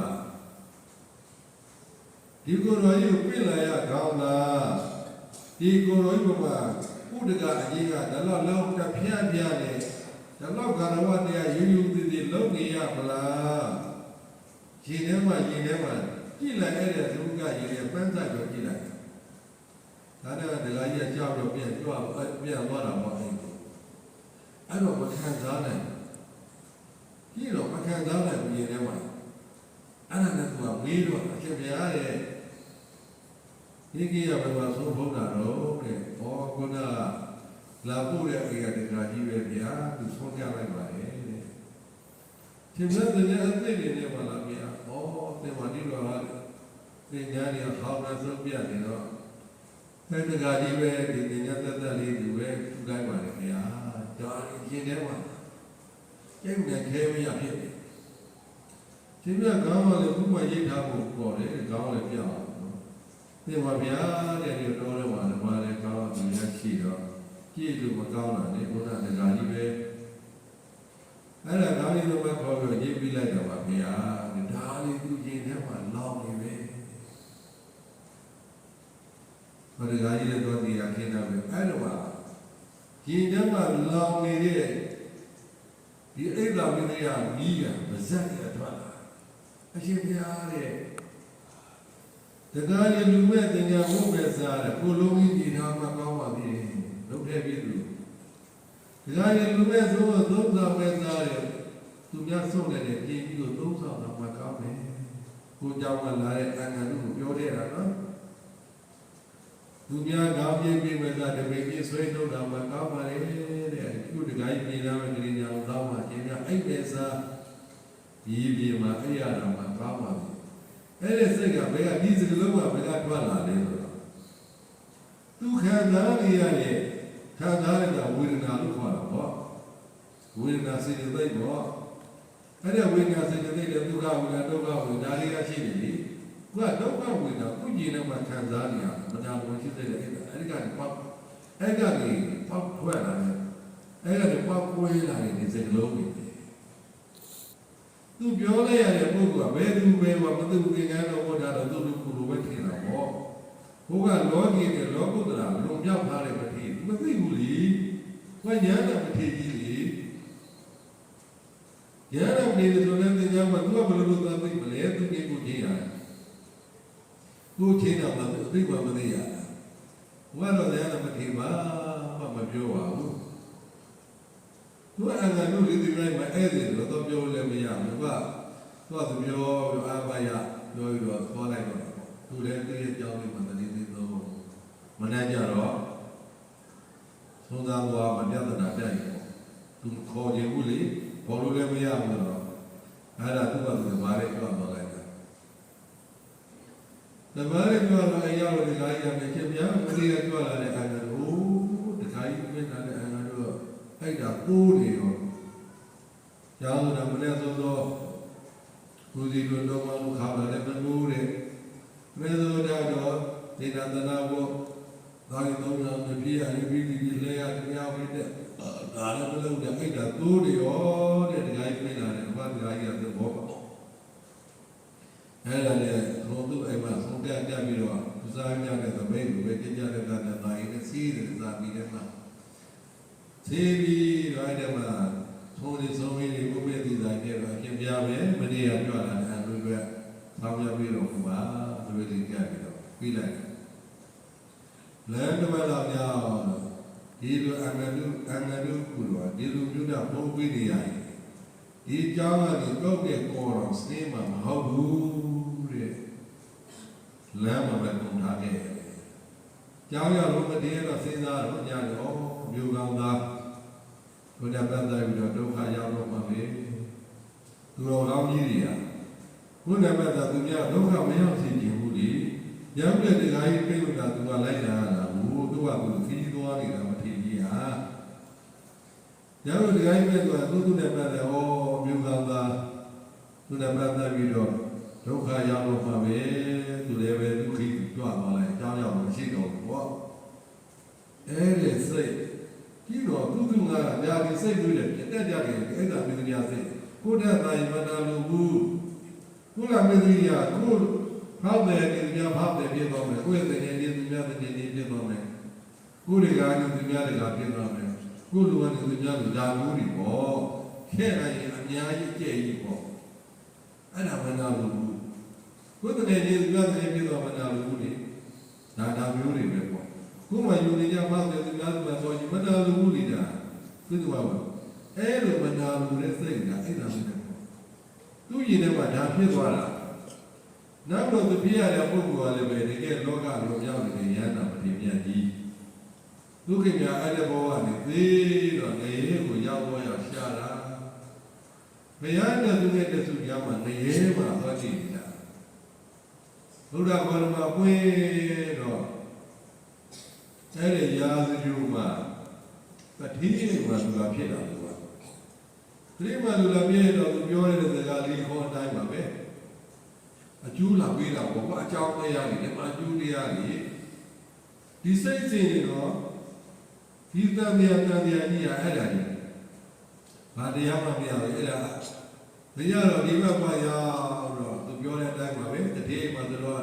A: ဒီကိုယ်တော်ကြီးကိုပြင်လာရကောင်းလားဒီကိုယ်တော်ကြီးကဥဒကအကြီးကဒါလောက်တစ်ဖျက်ပြနဲ့ဒါလောက်ကာရဝတရားယူသေးသေးလုံနေရမလား ရေထဲမှာကြည့်လိုက်အဲ့ဒါသူကရေထဲပန်းဆိုင်တော့ကြည့်လိုက်ဒါနဲ့ဒကာကြီးကကြောက်တော့ပြန်သွားတာပေါ့အဲ့တော့မခံစားနိုင်ကြည့်တော့မခံစားနိုင်ဘူးရေထဲမှာအဲ့ဒါနဲ့သူကဝေးတော့အဖြစ်ပြားရဲ့ဒီကြီးရဘယ်မှာသုံးဖို့တာတော့တဲ့ဘောကုနာလာဖို့တဲ့အေးကဒကာကြီးပဲဗျာသူဆုံးကြလိုက်ပါလေတဲ့ဒီမဲ့တဲ့အသိတွေနဲ့ပါလားဗျာဩတဲ့မှာဒီလိုဟာသင်ကြားရအောင်လာဆုံးပြနေတော့တဲ့ဒကာကြီးပဲဒီသင်ကြားသက်လေးသူပဲထူလိုက်ပါလေဗျာဒါရင်ထဲမှာကျင့်တဲ့ခဲမရဖြစ်တယ်ဒီမြတ်ကောင်းပါလေဘုမရိတ်ထားဖို့ပေါ်တယ်ကောင်းလည်းပြအောင်သင်ပါဗျာတဲ့ဒီတော့လည်းပါဓမ္မလည်းကောင်းသူရရှိတော့ကြည့်လို့မကောင်းတာလေဘုရားဒကာကြီးပဲအဲ့ဒါကောင်းလေးတော့ခေါ်ပြီးရေးပြလိုက်တော့ပါဗျာဒါလေးသူရင်ထဲမှာလောင်နေပဲဘုရားကြီးလည်းတော့ဒီအခင်းတော့ပဲအဲ့တော့ပါရင်ထဲမှာလောင်နေတဲ့ဒီအိဒါမင်းရမီးရပါဇက်ရထွက်လာအရှင်ဘုရားတဲ့တကားရလူမဲ့တင်ညာဘုမဲ့စားတဲ့ကိုလုံးကြီးဒီနာမှာကောင်းပါသေးတယ်လုပ်တဲ့ပြည်သူတကားရလူမဲ့သုံးဆောင်မဲ့စားတဲ့သူများဆုံးနေတဲ့ပြည်ပြီးတော့သုံးဆောင်တော့မှကောင်းတယ်ကိုကြောင့်လာတဲ့အင်္ဂါတို့ကိုပြောတဲ့တာနော်သူများကောင်းပြည့်မဲ့စားတဲ့ပြည်ဆွေးထုတ်တာမှကောင်းပါလေတဲ့ခုတကားပြည်သားမဲ့ကလေးညာတော့မှကျင်းများအဲ့တဲ့စားဒီပြည်မှာအဲ့ရတာမှကောင်းပါလေအဲ့ဒီစိတ်ကဘယ်ကဒီစကလုံးကဘယ်ကထွက်လာလဲဆိုတော့သူခံစားနေရတဲ့ခံစားရတဲ့ဝေဒနာလို့ခေါ်တာပေါ့ဝေဒနာစေတသိက်ပေါ့အဲ့ဒီဝေဒနာစေတသိက်တဲ့ဒုက္ခဝေဒနာဒုက္ခဝေဒနာတွေကရှိနေပြီသူကဒုက္ခဝေဒနာကုကျင်နဲ့မှခံစားနေရမနာလို့ရှိတဲ့အဲ့ဒီကနေပေါက်အဲ့ကနေပေါက်ထွက်လာတယ်အဲ့ကနေပေါက်ကွဲလာတဲ့ဒီစကလုံးတွေသူပြောလိုက်ရတဲ့ပုဂ္ဂိုလ်ကဘယ်သူပဲမသိဘူးသင်္ကန်းတော်ဘုရားတော်သူလူကူလိုပဲထင်တာပေါ့ဘုရားလောကီနဲ့လောကုတ္တရာလုံမြောက်ထားတဲ့မထေမသိဘူးလေဘယ်ညာတဲ့မထေကြီးလေညာတဲ့မထေဆိုတဲ့သင်္ကန်းမှာသူကဘယ်လိုလုပ်သိမလဲသူကြီးကိုကြီးရတယ်ကိုချင်းတော့မသိပါမသိရဘုရားတော်ညာတဲ့မထေပါမပြောပါဘူးသူအင်္ဂါတို့ဒီတိုင်းမှာအဲ့ဒီတော့ပြောလည်းမရဘူးကွာသူပြောအာဘယပြောပြီးတော့ခေါ်လိုက်တော့သူလည်းသူ့ရဲ့ကြောင်းလေးမှာတတိသိတော့မနှက်ကြတော့သုံးသားဘွားမပြဿနာတက်ရင်သူခေါ်ခြင်းဘူးလေဘောလို့လည်းမရဘူးတော့အဲ့ဒါသူ့ဘာလို့ဘာလဲပြောတော့လိုက်တာဓမ္မရဲ့ပြောတော့အရာကိုဒီကားကြီးကဖြစ်ပြမလေးကပြောလာတဲ့အင်္ဂါတို့ဒီကားကြီးပြင်လာတဲ့အင်္ဂါတို့အဲ့ဒါပိုးနေရောကျောင်းတော်မလဲသောကိုစီလိုတော့မှခါလာတဲ့မမိုးတဲ့မေသောတော့ဒေသနာဘောဒါရီတော့မပြည့်ရပြီးဒီလဲရတရားဝိတဲ့ဒါလည်းမလုပ်တဲ့အဲ့ဒါတိုးနေရောတဲ့ဒီကကြီးပြင်လာတယ်ဘာဒီကကြီးကတော့ဘောပါအဲ့ဒါလေဘုသူအိမ်မှာဆုံးပြပြီးတော့သူစားကြတဲ့သမိတ်ကိုပဲကြကြတဲ့ကတဲ့ဒါရီနဲ့စီးတဲ့စားပြီးတဲ့မှာသေပြီးတော့အဲ့ဒါမှာသုံးရဆုံးရည်ဘုမေတိသာကျတော့အပြင်ပြပဲမနေ့ကပြောလာတဲ့အလူတွေဆောင်းပြပြီးတော့ဘုရားသူတွေကြည့်ပြီးတော့ပြီးလိုက်လမ်းတစ်ပတ်လောက်များဒီလိုအင်္ဂတုကုလို့ဒီလိုမျိုးတော့ဘုံပြီးနေရတယ်ဒီကြောင်းကနေတော့တဲ့ကောတော်စင်းမှာမဟုတ်ဘူးတဲ့လမ်းမှာပဲပုံထားခဲ့ကြောင်းရလို့မတည်းတော့စဉ်းစားတော့ညာတော့မျိုးကောင်းသားဘုရားပတ်သက်ပြီးတော့ဒုက္ခရောက်တော့မှပဲသူတော်ကောင်းကြီးတွေကဘုရားပတ်သက်သူများဒုက္ခမရောက်စေချင်ဘူးလေရောက်တဲ့တရားကြီးပြိလို့ကသူကလိုက်လာတာဘူးသူကသူခီးသွားနေတာမထင်ကြီးဟာရောက်တဲ့တရားကြီးပြတော့သူနဲ့ပတ်သက်မျိုးကောင်းသားသူနဲ့ပတ်သက်ပြီးတော့ဒုက္ခရောက်တော့မှပဲသူလည်းပဲဒုက္ခိကြွသွားလိုက်အကြောင်းရောက်လို့ရှိတော့ဘောအဲ့ဒီစိတ်ဒီတော့သူကညာဒီစိတ်တွေနဲ့ပြတ်ကြတယ်အဲ့ဒါမင်းတရားစိတ်ကိုတတ်တာယမနာလို့ဘူးကိုလာမင်းတရားကိုဟောက်တယ်ဒီများဟောက်တယ်ပြတော့မယ်ကိုယ့်ရဲ့တည်းဒီများတည်းဒီပြတော့မယ်ကိုတွေကဒီများတွေကပြတော့မယ်ကိုလူကဒီများလူဓာတ်ဘူးတွေပေါ့ခဲ့နိုင်ရင်အများကြီးကြည့်ကြီးပေါ့ အဲ့ဒါမနာလို့ကိုယ်တည်းကြီးပြောတဲ့ပြတော့မနာလို့လေဒါမျိုးတွေပဲပေါ့ကိုယ်မှယူနေကြမှတဲ့သူများကဆိုရင်မနာလို့လေဒါသူကအဲ့လိုမနာလို့တဲ့စိတ်ကအဲ့ဒါမျိုးပေါ့သူရင်ထဲမှာဒါဖြစ်သွားတာနောက်တော့သူပြရတဲ့ပုဂ္ဂိုလ်ကလည်းပဲတကယ်လောကလုံးရောက်နေတဲ့ရဟန္တာမထေရကြီးဒုက္ခမြတ်အဲ့ဒီဘောကနေသေးတော့ငရေကိုရောက်တော့ရောက်ရှာတာဘုရားနဲ့သူနဲ့တဆူရမှာငရေမှာသွားကြည့်နေတာဘုရားဘာမှပွင့်တော့အဲ့ဒီရာဇဂုမှာတတိယမှာသူကဖြစ်တာလို့ပါဒီမှာလူလာပြည့်တော့သူပြောတဲ့စကားလေးခေါ်အတိုင်းပါပဲအကျိုးလာပေးတာပေါ့ကွာအကြောင်းတရားတွေလည်းအကျိုးတရားတွေဒီစိတ်စဉ်တွေတော့ဒီတန်တရားကြီးကအဲ့ဒါကြီးဘာတရားမှမရဘူးအဲ့ဒါမရတော့ဒီဘက်မှာရောက်တော့သူပြောတဲ့အတိုင်းပါပဲတတိယမှာဆိုတော့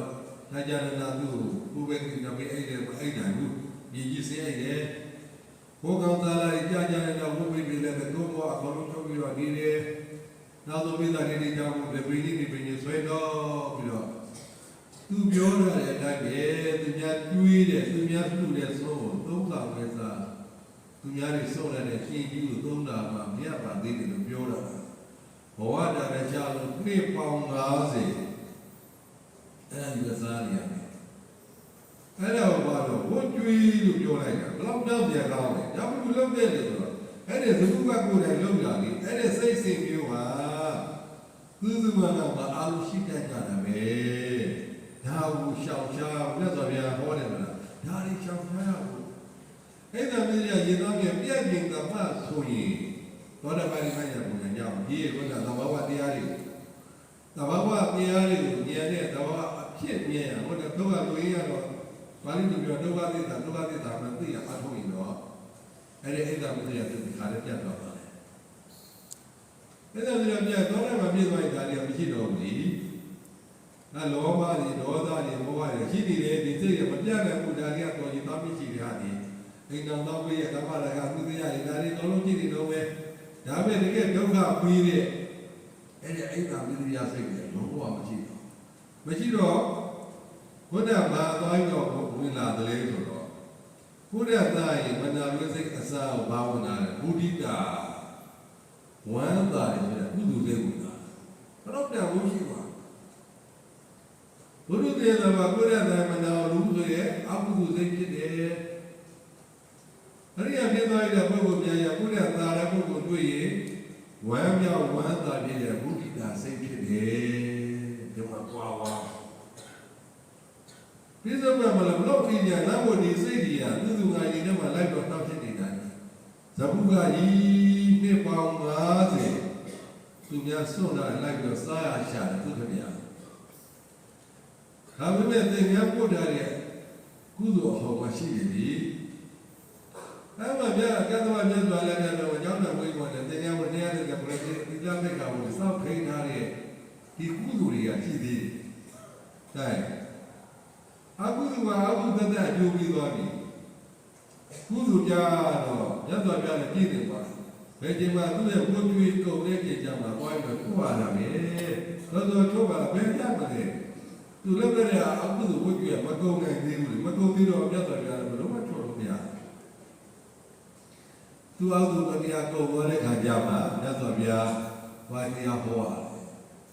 A: ဒါကြတဲ့နာသူဘုဘယ်ကပဲအဲ့ဒါမအဲ့နိုင်ဘူးညီကြီးစေအဲ့တယ်ဘောကောင်သားလိုက်ကြာကြာနဲ့တော့ဘုဘယ်ပြည်လည်းတော့ဘောအကုန်လုံးထုတ်ပြီးတော့ဒီလေနောက်ဆုံးမိသားစုတွေကြောင့်လည်းပြည်နေပြည်ဆွဲတော့ပြီးတော့သူပြောရတဲ့အတိုင်းပဲသူများကျွေးတယ်သူများပြုတယ်ဆိုတော့သုံးဆောင်ပဲစားသူများတွေစုံရတဲ့ရှင်ကြီးကိုသုံးတာမှမရပါသေးတယ်လို့ပြောတာဘဝတာလည်းကြာလို့နှစ်ပေါင်း50အဲ့ဒီကစားနေရတယ်အဲ့ဒါဘာလို့ဘုကျွေးလို့ပြောလိုက်တာဘယ်တော့ပြောပြကောင်းလဲကြောက်ဘူးလုံးတဲ့လေဆိုတော့အဲ့ဒီသကုကကိုယ်တိုင်လုံးလာလေအဲ့ဒီစိတ်စင်မျိုးဟာသူကမှအာလူရှိတတ်ကြတာပဲဒါကိုရှောင်ရှားမြတ်စွာဘုရားဟောတယ်မလားဒါလေးရှောင်ရှားရဖို့အဲ့ဒါမျိုးရရေသားပြည့်ပြည့်ကမှဆိုရင်သောတာပတိမယဘုရားကြောင့်ဒီဘုရားသဘာဝတရားတွေသဘာဝတရားတွေကိုဉာဏ်နဲ့သဘာဝအဖြစ်မြင်ရဟောတဲ့ဒုက္ခလူရင်းရတော့ပါဠိလိုပြောဒုက္ခသစ္စာမှသိရအထုံးရင်တော့အဲ့ဒီအိဒါမသိရတဲ့ခါလေးပြတ်သွားပါတယ်အဲ့ဒါမျိုးပြတ်တော့လည်းမပြည့်သွားရင်ဒါလည်းမရှိတော့ဘူးလေ那罗马的、罗大的、摩瓦的，西地的，你这个不讲的，不讲的，多一大米西的哈的，你当当归也干嘛来干？不这样，那里多弄几的多呗，然后那个都看贵的，哎呀，哎，咱们这家谁的？罗马没去到，没去到，我那马到一个我拿的来说了，我那在我那个是啥？把我拿的不地大，玩大的不都在我那，我老不了我去过。ဘုရုသေသမကုရတမနာလူဆိုရဲ့အကုသိုလ်စိတ်ဖြစ်တယ်။အရိယာဖြစ်သွားတဲ့ပုဂ္ဂိုလ်များရကုရသာရပုဂ္ဂိုလ်တွေ့ရင်ဝမ်းမြောက်ဝမ်းသာဖြစ်တဲ့ဘုဒ္ဓတာစိတ်ဖြစ်တယ်။ဒီမှာပွားဝါပြစ္ဆုတ်ကမလားဘလို့ပြညာနာဝတိစိတ်ကြီးဟာသူသူငါရင်ထဲမှာလိုက်တော့တောက်ဖြစ်နေတာ။ဇဗုကကြီးနှစ်ပေါင်း50သူများစွန့်လာလိုက်တော့စားရရှာတယ်သူခင်ဗျာ။ဒါပေမဲ့သင်များပို့ထားတဲ့ကုသိုလ်အဟောမရှိတယ်ဒီအဲ့မှာပြကတ္တဝမြတ်စွာဘုရားကတော့အကြောင်းတော်ဝိပေါ်တယ်သင်များဝင်ရတဲ့ပရိသေသီလမိတ်ကကိုစောက်ခိန်းထားတဲ့ဒီကုသိုလ်တွေကရှိသေးတယ်။အကုသိုလ်ကအကုသိုလ်တဲ့အကျိုးပြီးသွားပြီ။ကုသိုလ်ကြတော့မြတ်စွာဘုရားလည်းပြည့်တယ်ပါ။ဘယ်ချိန်မှသူ့ရဲ့ဘုရားကျွေးကုန်တဲ့ချိန်ကျမှသွားပြီးတော့ထုတ်ရတာပဲ။သောသောထုတ်ပါဘယ်ကြမလဲ။သူလည်းလည်းအကုသိုလ်ဝိကျွေးမကုန်နိုင်သေးဘူးလေ။မကုန်သေးတော့မြတ်စွာဘုရားလည်းဘယ်လိုမှထုတ်လို့မရဘူး။သူအကုသိုလ်တရားကုန်သွားတဲ့ခါကျမှမြတ်စွာဘုရားဝါတရားဟောရ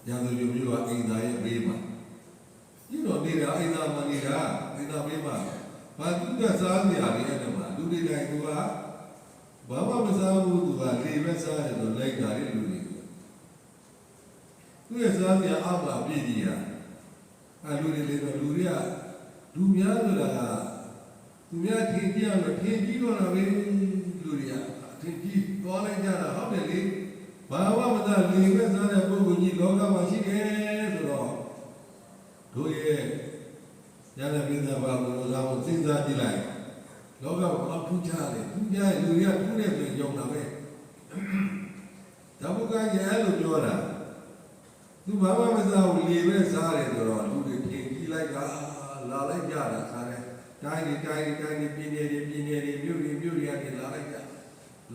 A: တယ်။ဉာဏ်သူမျိုးကအိမ်သားရဲ့ဘေးမှာဒီတော့နေတာအိမ်သားမနေတာအိမ်သားဘေးမှာဘာသူကစားနေရတယ်အဲ့ဒါမှာလူတွေတိုင်းကဘာမှမစားဘူးသူကလေပဲစားတယ်လို့လိုက်တာလေလူတွေသူရဲ့စားနေအပါပြည့်ကြီးတာအဲ့လူတွေလေတော့လူတွေကလူများဆိုတာကသူများထင်ကြည့်တော့ထင်ကြည့်တော့ပဲလူတွေကထင်ကြည့်သွားလိုက်ကြတာဟုတ်တယ်လေဘာမှမစားလေပဲစားတဲ့ပုဂ္ဂိုလ်ကြီးလောကမှာရှိတယ်ဆိုတော့တို့ရဲ့ဉာဏ်ပညာဘာလို့လာဖို့စဉ်းစားကြည့်လိုက်လောကကိုထူးခြားတယ်ထူးခြားလူတွေကထူးတဲ့ပြင်ကြောင်းတာပဲဒါဘုကရဲ့အဲ့လိုပြောတာသူဘာမှမစားဘူးလေပဲစားတယ်ဆိုတော့လူတွေထင်ကြည့်လိုက်တာလာလိုက်ကြတာစားတယ်တိုင်းနေပြင်းနေမြို့တွေကနေလာလိုက်ကြ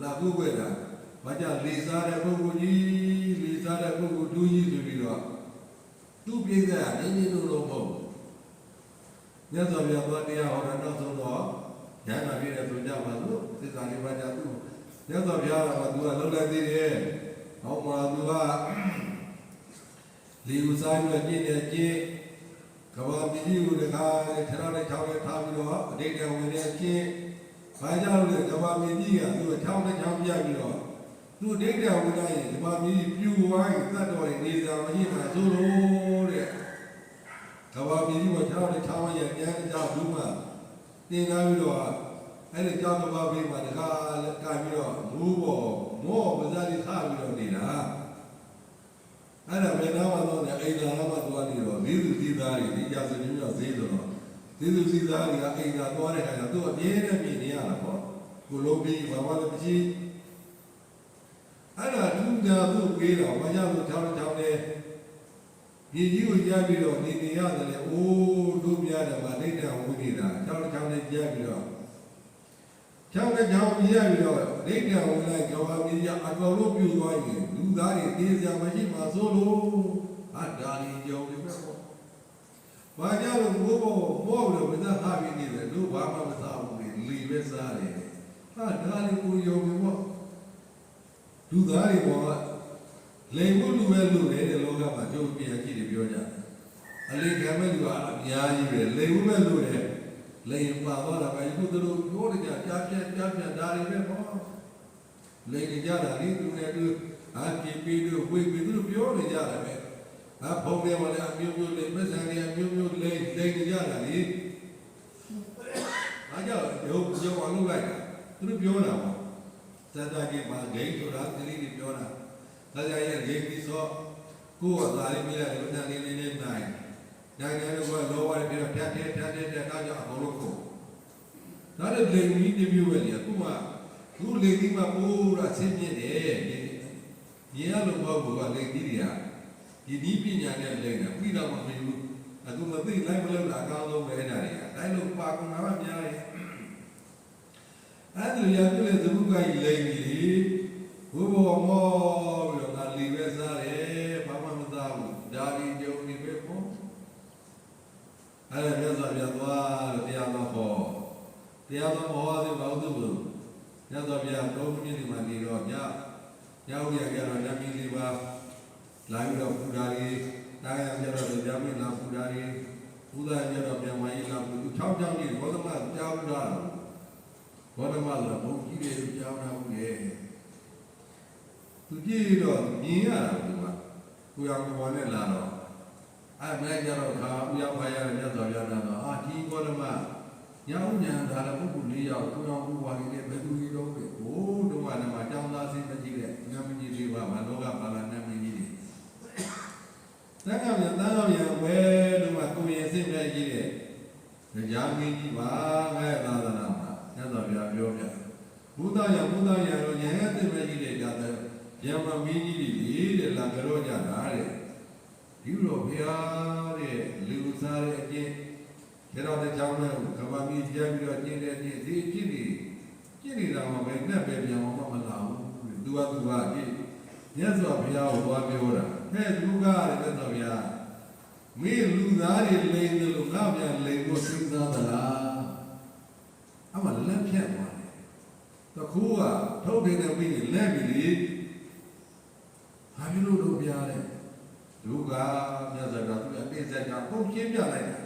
A: လာဖို့ပဲလားဘာကြလေစားတဲ့ပုဂ္ဂိုလ်ကြီးလေစားတဲ့ပုဂ္ဂိုလ်ဒူးကြီးဆိုပြီးတော့ သူပြည့်တဲ့နေနေလို့တော့မဟုတ်မြတ်စွာဘုရားသွားတရားဟောတာတော့ဆုံးတော့ဉာဏ်နာပြည့်တဲ့ဆိုကြပါစို့သစ္စာလေးပါးကြသူမြတ်စွာဘုရားကသူကလုံးလိုက်သေးတယ်ဟောမှာသူကလီဥစားပြီးပြည့်တဲ့ကျင့်ကဘာပစ္စည်းကိုတခါထရလိုက်ထောက်လိုက်ထားပြီးတော့အတိတ်ကဝင်တဲ့ကျင့်ဘာကြောင့်လဲကဘာပစ္စည်းကသူ့ထောက်လိုက်ထောက်ပြပြီးတော့သူအတိတ်ကဝင်တဲ့ကဘာပစ္စည်းပြူသွားရင်တတ်တော်ရင်နေစာမရှိမှဆိုလို့တဲ့ကဘာပစ္စည်းကိုထောက်လိုက်ထောက်ရပြန်ကြဘူးမှတင်လာပြီးတော့အဲ့ဒီကြောင့်ကဘာပစ္စည်းမှာတခါကပြီးတော့မူးပေါ်မောပါးစားလေးထားပြီးတော့နေတာအဲ့ဒါဘယ်တော့မှတော့အိမ်သာမှသွားနေတော့ဒီသူစီသားတွေဒီကြာစနေမျိုးဈေးဆိုတော့ဒီသူစီသားတွေကအိမ်သာသွားတဲ့အခါကျသူ့အပြင်းနဲ့ပြင်နေရတာပေါ့ကိုလုံးပြီးဘာမှလည်းမရှိအဲ့ဒါသူညာသူ့ပေးတော့ဘာကြောင့်လို့ထောင်းထောင်းနေဒီကြီးကိုကြားပြီးတော့နေနေရတယ်လေအိုးတို့ပြရတယ်ဗာဒိဋ္ဌံဝင်နေတာထောင်းထောင်းနေကြားပြီးတော့ကျောင်းနဲ့ကျောင်းပြရပြီးတော့ဒိဋ္ဌံဝင်လိုက်ကဘာမီးရအကောင်လို့ပြုသွားရင်လူသားတွေတေးစရာမရှိမှဆိုလို့ဟာဒါလီကြောင်တွေပဲပေါ့။ဘာကြောင့်လို့ဘိုးမောလို့မသားထားပြီးနေတယ်တို့ဘာမှမစားဘူးလေလီပဲစားတယ်။ဟာဒါလီကိုယုံပြီပေါ့။လူသားတွေပေါ့လိမ်ဖို့လူပဲလူတယ်တဲ့လောကမှာကျုပ်ပြန်ကြည့်တယ်ပြောကြတယ်။အလေးခံမဲ့လူကအများကြီးပဲလိမ်ဖို့ပဲလူတယ်လိမ်ပါတော့တာပဲခုတို့ပြောကြကြားပြဒါတွေပဲပေါ့လိမ်ကြတာလေသူနဲ့သူအာကြည့်ပြီးတော့ဝိပြီးသူပြောနေကြတာပဲအဖုံးတယ်မလဲအမျိုးမျိုးလေးမဆန်တယ်အမျိုးမျိုးလေးလိမ်ကြတာလေအားကြောင့်ရုပ်ကြောအောင်လုပ်လိုက်တာသူပြောတာပေါ့သတ္တကြီးမှာဂိမ်းဆိုတာကလေးတွေပြောတာဒါကြရဲ့ဂိမ်းပြီးဆိုကိုယ်ကသာလေးမိရတယ်ဘယ်နဲ့နေနိုင်နိုင်ငံတော်ကလောဘတွေပြီးတော့ဖြတ်တဲ့ကားကြောင့်အကုန်လုံးကိုဒါလည်းလိမ်ကြီးတမျိုးပဲလေအခုမှသူလိမ်ကြီးမှပိုးတာဆင်းပြတယ်ဒီရလို့ဘောကလိမ်ကြီးတွေကဒီပညာနဲ့လိမ်တာပြီးတော့မဖြစ်ဘူးအခုမသိလိုက်မလို့အကောင်းဆုံးပဲအဲ့ဒါတွေကတိုင်းလို့ပါကုန်တာမှများတယ်အဲ့ဒီရပြည့်တဲ့ဘုရားကြီးလိမ်ကြီးဘိုးဘောမောပြီးတော့ငါလီပဲစားတယ်ဘာမှမသားဘူးဒါဒီကြုံနေပဲပေါ့အဲ့ဒါမြတ်စွာဘုရားသွားတရားတော်ဟောတရားတော်ဟောသည်ဘာလို့လဲမြတ်စွာဘုရားသုံးမိနစ်ဒီမှာနေတော့ညဥ်ရကြတော့ဓမ္မီလေးပါလာပြီးတော့ပူတာလေးတာရကြတော့ဓမ္မီလာပူတာလေးဘုရားကြတော့ပြန်ဝိုင်းလာပူ6ချောင်းကြီးဘောဓမကြောင်းတာဘောဓမဆိုဘုံကြီးတွေကြောင်းတာဟုတ်ရဲ့သူကြည့်တော့မြင်ရတာဒီမှာကိုရောင်ဘောနဲ့လာတော့အဲ့မဲ့ကြတော့ခါဥရောက်ပါရတဲ့မြတ်စွာဘုရားကတော့အာဒီဘောဓမညောင်းညာဒါလည်းပုဂ္ဂိုလ်၄ယောက်ကိုရောင်ဘုရားကြီးနဲ့ဘယ်သူကြီးတော့ပဲဟိုးတော့ကမှကြောင်းသားစိတ်မကြည့်တဲ့ငါမကြီးလေးပါမလောကပါဠိနဲ့မင်းကြီးတွေသံဃာပြန်သံဃာပြန်ပဲတော့ကိုရင်စိတ်နဲ့ကြီးတဲ့ကြာမင်းကြီးပါငါ့သာသနာမှာမြတ်စွာဘုရားပြောပြဘုဒ္ဓရတော့ဉာဏ်သိမဲ့ကြီးတဲ့ကြတဲ့ဗျမမင်းကြီးတွေတဲ့လာကြောကြတာတဲ့ဒီလိုဘုရားတဲ့လူစားတဲ့အကျင့်ဒါတော့တဲ့ကြောင့်လည်းကဘာမီးပြန်ပြီးတော့ကျင့်တဲ့အကျင့်ဒီအကျင့်တွေကျင့်နေတာမှပဲနဲ့ပဲပြန်အောင်မလာဘူးသူကကြည့်မြတ်စွာဘုရားကိုသွားပြောတာဟဲ့လူကားတဲ့မြတ်စွာဘုရားမင်းလူသားတွေလိမ်တယ်လို့ငါပြန်လိမ်ဖို့စဉ်းစားသလားအမှလက်ဖြတ်သွားတယ်တခုကထုတ်နေတဲ့ပြီးလက်ပြီးလေဟာပြီးလို့တော့ပြရတယ်လူကမြတ်စွာဘုရားသူအပိစက်ကပုံရှင်းပြလိုက်တာ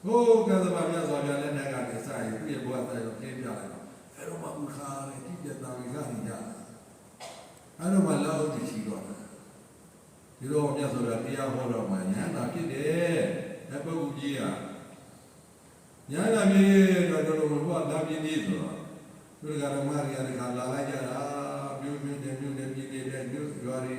A: ဟိုကသဘာမြတ်စွာဘုရားလက်နဲ့ကနေစရင်သူ့ရဲ့ဘဝတိုင်းကိုရှင်းပြလိုက်တော့အဲ့တော့မှဥခါတဲ့ကြည့်ပြတာကြီးကနေကြအဲ့တော့မှလောက်ကြည့်ရှိတော့ဒီတော့မြတ်စွာဘုရားတရားဟောတော့မှဉာဏ်သာဖြစ်တယ်အပုဂ္ဂိုလ်ကြီးကဉာဏ်သာမြင်တော့တော်တော်ဘုရားလာပြင်းနေဆိုတော့သူကဓမ္မရီရခါလာလိုက်ကြတာမြို့ပြည်တဲ့မြို့ရွာတွေ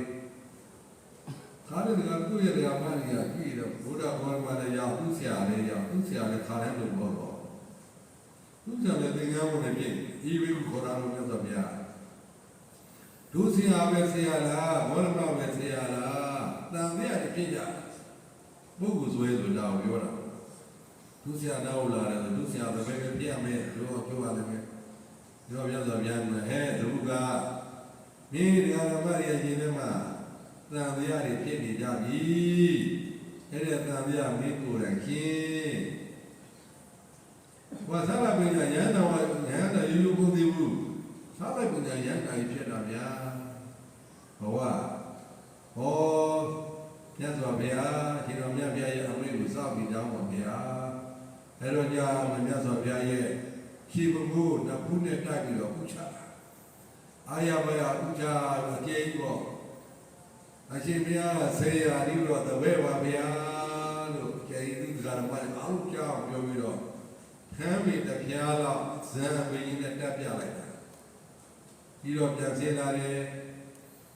A: ခါတဲ့ကသူ့ရဲ့ဓမ္မရီရကြည့်တော့ဘုရားဘောမှာလည်းရောက်သူ့ဆရာလည်းခါတဲ့လို့ပေါ့တော့သူ့ဆရာလည်းသင်္ကန်းဝင်နေပြီဤဝိခေါ်တာလို့မြတ်စွာဘုရားဒုဆရာပဲဆရာလားဘောရမပဲဆရာလားတန်မြတ်ဖြစ်ကြပုဂ္ဂိုလ်ဆွဲဆိုတာကိုပြောတာဒုဆရာတော့လာတယ်ဒုဆရာပဲပြရမယ်လို့ပြောရတယ်ပဲပြောပြဆိုပြန်မယ်ဟဲ့သူကမင်းဓမ္မရီရရှင်ထဲမှာ တန်တရားတွေဖြစ်နေကြပြီအဲ့ဒီတန်တရားမင်းကိုယ်တိုင်ခင်းဘာသာလာပညာရဟန္တာရိုးရိုးကိုသိဘူးသာလိုက်ပညာရဟန္တာဖြစ်တာဗျာဘဝဟောမြတ်စွာဘုရားရှင်တော်မြတ်ဗျာရဲ့အမိန့်ကိုစောင့်ပြီးကြောင်းပါဗျာအဲ့တော့ကြာမြတ်စွာဘုရားရဲ့ခြေမှုနဖူးနဲ့တိုက်ပြီးတော့ဥချတာအာရဘယဥချအကျဉ်းပေါ့အရှင်ဘုရားဆေးရာဒီတော့တပည့်ပါဗျာလို့ကျေးဇူးတရားတော်မှာအောက်ကြောင်းပြောပြီးတော့ခမ်းမိတပြားတော့ဇံပင်နဲ့တက်ပြလိုက်တာပြီးတော့ပြန်စင်းလာတယ်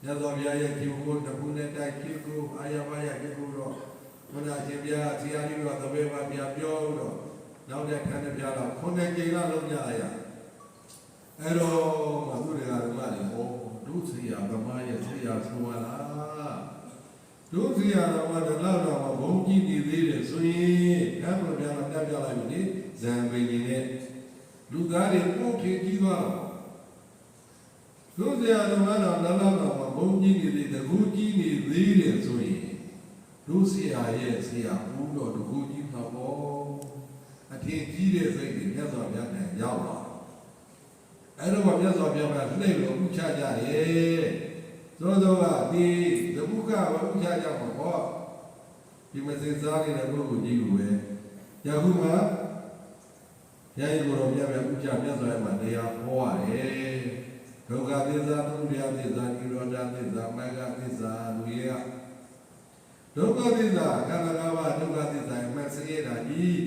A: မြတ်စွာဘုရားရဲ့ခြေမှုနဖူးနဲ့တိုက်ခြေကိုအာရဘယခြေကိုတော့ဘုရားရှင်ဘုရားဆရာကြီးတော့တပည့်ပါဗျာပြောတော့နောက်တဲ့ခန္ဓာပြားတော့ခုနှစ်ကြိမ်လောက်လုံးကြရအဲ့တော့မသူတွေကလည်းဟောဒုစရာဗမာရဲ့ဆရာဆိုပါလားဒုစရာတော်မှာတော့ဘုံကြည့်နေသေးတယ်ဆိုရင်အဲ့ဘုရားကတက်ပြလိုက်ပြီဇံပင်ကြီးနဲ့လူသားတွေပို့ထင်ကြီးသွားတော့ဒုစရာတော်မှာတော့ဘုံကြည့်နေသေးတယ်တကူကြည့်နေသေးတယ်ဆိုရင်ဒုစရာရဲ့ဆရာဘူးတော့တကူကြည့်မှာပေါ့အထင်ကြီးတဲ့စိတ်တွေမြတ်စွာဘုရားနဲ့ရောက်လာအဲ့တော့မြတ်စွာဘုရားကလှည့်လို့ဥချကြတယ်သောကဒီသဘုကဝဥချကြမှာပေါ့ဒီမစင်စားနေတဲ့ပုဂ္ဂိုလ်ကြီးကိုပဲယခုမှဘုရားကိုယ်တော်မြတ်ဥချမြတ်စွာဘုရားတရားဟောရတယ်ဒုက္ခသစ္စာသုတရားသစ္စာနိရောဓသစ္စာမဂ္ဂသစ္စာလူရဲ့ဒုက္ခသစ္စာခန္ဓာ၅ပါးဒုက္ခသစ္စာအမှန်စရတာကြီး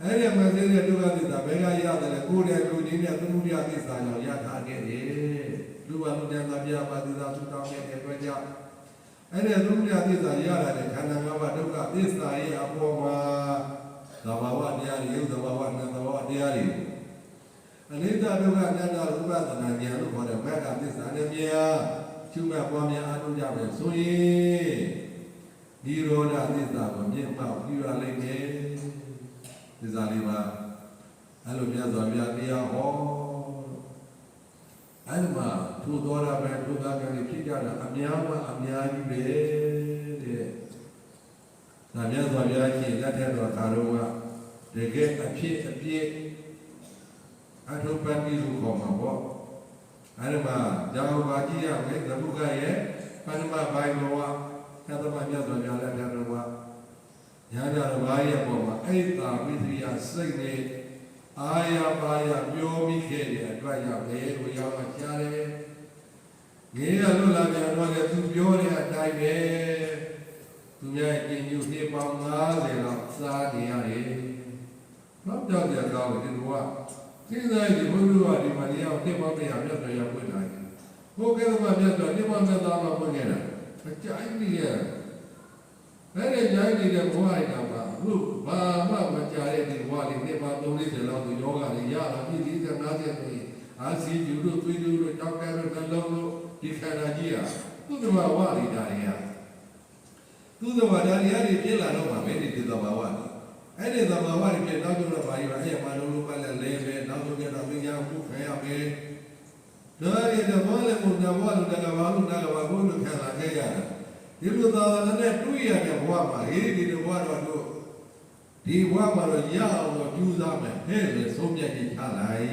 A: အဲ့ဒီမှာသိတဲ့ဒုက္ခသစ္စာဘယ်ကရတယ်ကိုယ်ရဲ့လူကြီးနဲ့သမုဒယသစ္စာကြောင့်ရထားခဲ့တယ်လူဝလူတန်သာပြပါသစ္စာသုတောင်းတဲ့အတွက်ကြောင့်အဲ့ဒီသမုဒယသစ္စာရလာတဲ့ခန္ဓာ၅ပါးဒုက္ခသစ္စာရဲ့အပေါ်မှာသဘာဝတရားတွေယုတ်သဘာဝနဲ့သဘာဝတရားတွေအနိစ္စဒုက္ခအနတ္တဥပဒနာဉာဏ်လို့ခေါ်တဲ့မဂ္ဂသစ္စာနဲ့များရှုမှတ်ပွားများအားထုတ်ကြမယ်ဆိုရင်ဒီရောဓသစ္စာကိုမြင့်မှောက်ပြီးရလိမ့်မယ်သစ္စာလေးပါအဲ့လိုမြတ်စွာဘုရားတရားဟောအဲ့ဒီမှာထူတော်တာပဲထူတာကလေးဖြစ်ကြတာအများကြီးပဲတဲ့ဒါမြတ်စွာဘုရားရှင်လက်ထက်တော်သာတော်ကတကယ်အဖြစ်အပြည့်အထုပ္ပတိလို့ခေါ်မှာပေါ့အဲ့ဒီမှာဇာဝပါကြီးရမယ်သဘုကရဲ့ပဏ္ဏမဘိုင်ဘောသတ္တမမြတ်စွာဘုရားလက်ထက်တော်ကညာကြတော်ဘာရဲ့ပေါ်မှာအိတ်သာဝိသရိယစိတ်နဲ့အာရပါရပြောမိခဲ့တဲ့အတွက်ရမယ်ကိုရောက်မှကြားတယ်ငေးရလို့လာပြန်တော့လေသူပြောတဲ့အတိုင်းပဲသူများကျင်ညူနှစ်ပေါင်း90လောက်စားနေရတယ်တော့ကြောက်ကြကောင်းတယ်ဒီလိုကသိစားဒီဘုရားဒီမှာတရားနှစ်ပေါင်း100မြတ်စွာဘုရားပွင့်လာတယ်ဘုရားကမြတ်စွာနှစ်ပေါင်း100လောက်ပွင့်ခဲ့တာအကြိုက်နေရအဲ့ဒီကြိုက်နေတဲ့ဘဝအိမ်ကပါဘုဘာမှမကြတဲ့ဒီဘဝလေးနှစ်ပေါင်း30လောက်သူယောဂတွေရလာပြီဒီက90နေအာစီကျူတို့သွေးတို့တောက်ကဲတို့နှလုံးတို့ဒီခန္ဓာကြီးဟာသူ့တဘာဝတွေဒါတွေကသူ့တဘာဝတရားတွေဖြစ်လာတော့မှပဲဒီတဘာဝအဲ့ဒီသဘာဝတွေဖြစ်နောက်ကျတော့ဘာကြီးပါအဲ့မှာလုံးပတ်လက်လဲပဲနောက်ကျတော့ပညာမှုခံရမယ်ဒါရီတဘောလည်းဘုရားဘောလို့တကဘာလို့တကဘာဘုလို့ခံလာခဲ့ရတာဒီလိုသာသနာနဲ့တွေ့ရတဲ့ဘဝမှာဒီဘဝတော့တို့ဒီဘဝမှာတော့ရအောင်တော့ကြိုးစားမယ်ဟဲ့လေဆုံးဖြတ်ကြချလိုက်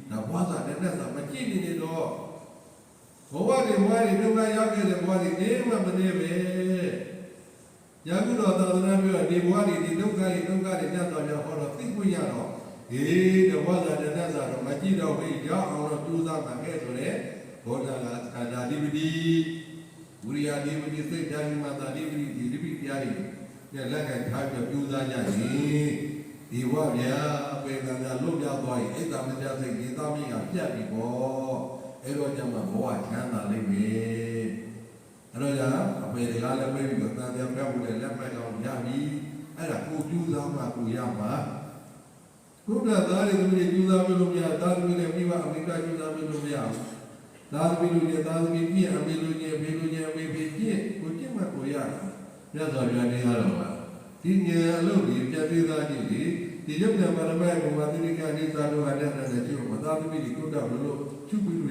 A: ဒါဘဝသာတဲ့သာမကြည့်နေတော့ဘဝတွေဒုက္ခရောက်ခဲ့တဲ့ဘဝတွေနေမှမနေပဲယခုတော့သာသနာပြောဒီဘဝတွေဒီဒုက္ခတွေညတ်တော်ကြဟောတော့သိခွင့်ရတော့ဒီတဘောသာတဏ္ဍစာတော့မကြည့်တော့ဘူးရောက်အောင်တော့ကြိုးစားမှာခဲ့ဆိုတဲ့ဘောဓကခန္ဓာဓိပတိဝိရိယဓိပတိစိတ်ဓာတ်မသာဓိပတိဒီဓိပတိတရားတွေနဲ့လက်ကထားပြီးကြိုးစားကြရင်ဒီဘဝဗျာပေကံကလွတ်ပြောက်သွားရင်အိတ်တာမပြစိတ်ဒီသားမင်းကပြတ်ပြီပေါ့အဲ့တော့ကျမှဘဝချမ်းသာလိမ့်မယ်အဲ့တော့ကြာအပေတွေကလည်းပြေးပြီးတော့တန်ပြန်ပြတ်ဖို့လည်းလက်မှတ်အောင်ရပြီအဲ့ဒါကိုကြိုးစားမှကိုရမှာဘုရားသားတွေသူတွေကြိုးစားလို့မရသားတွေလည်းပြီးမှအမိကကြိုးစားလို့မရသားသမီးလူတွေသားသမီးပြည့်အမေလူကြီးဖေလူကြီးအမေဖေပြည့်ကိုကျင့်မှကိုရတာမြတ်စွာဘုရားတရားတော်ကဒီဉာဏ်အလုပ်ကြီးပြည့်သေးသားကြီးဒီရုပ်ဉာဏ်ပါရမတ်ဘုရားသတိကနိစ္စတို့ဟာတဲ့တဲ့ကျိုးမသားသမီးတွေကိုတော့လို့ချုပ်ပြီး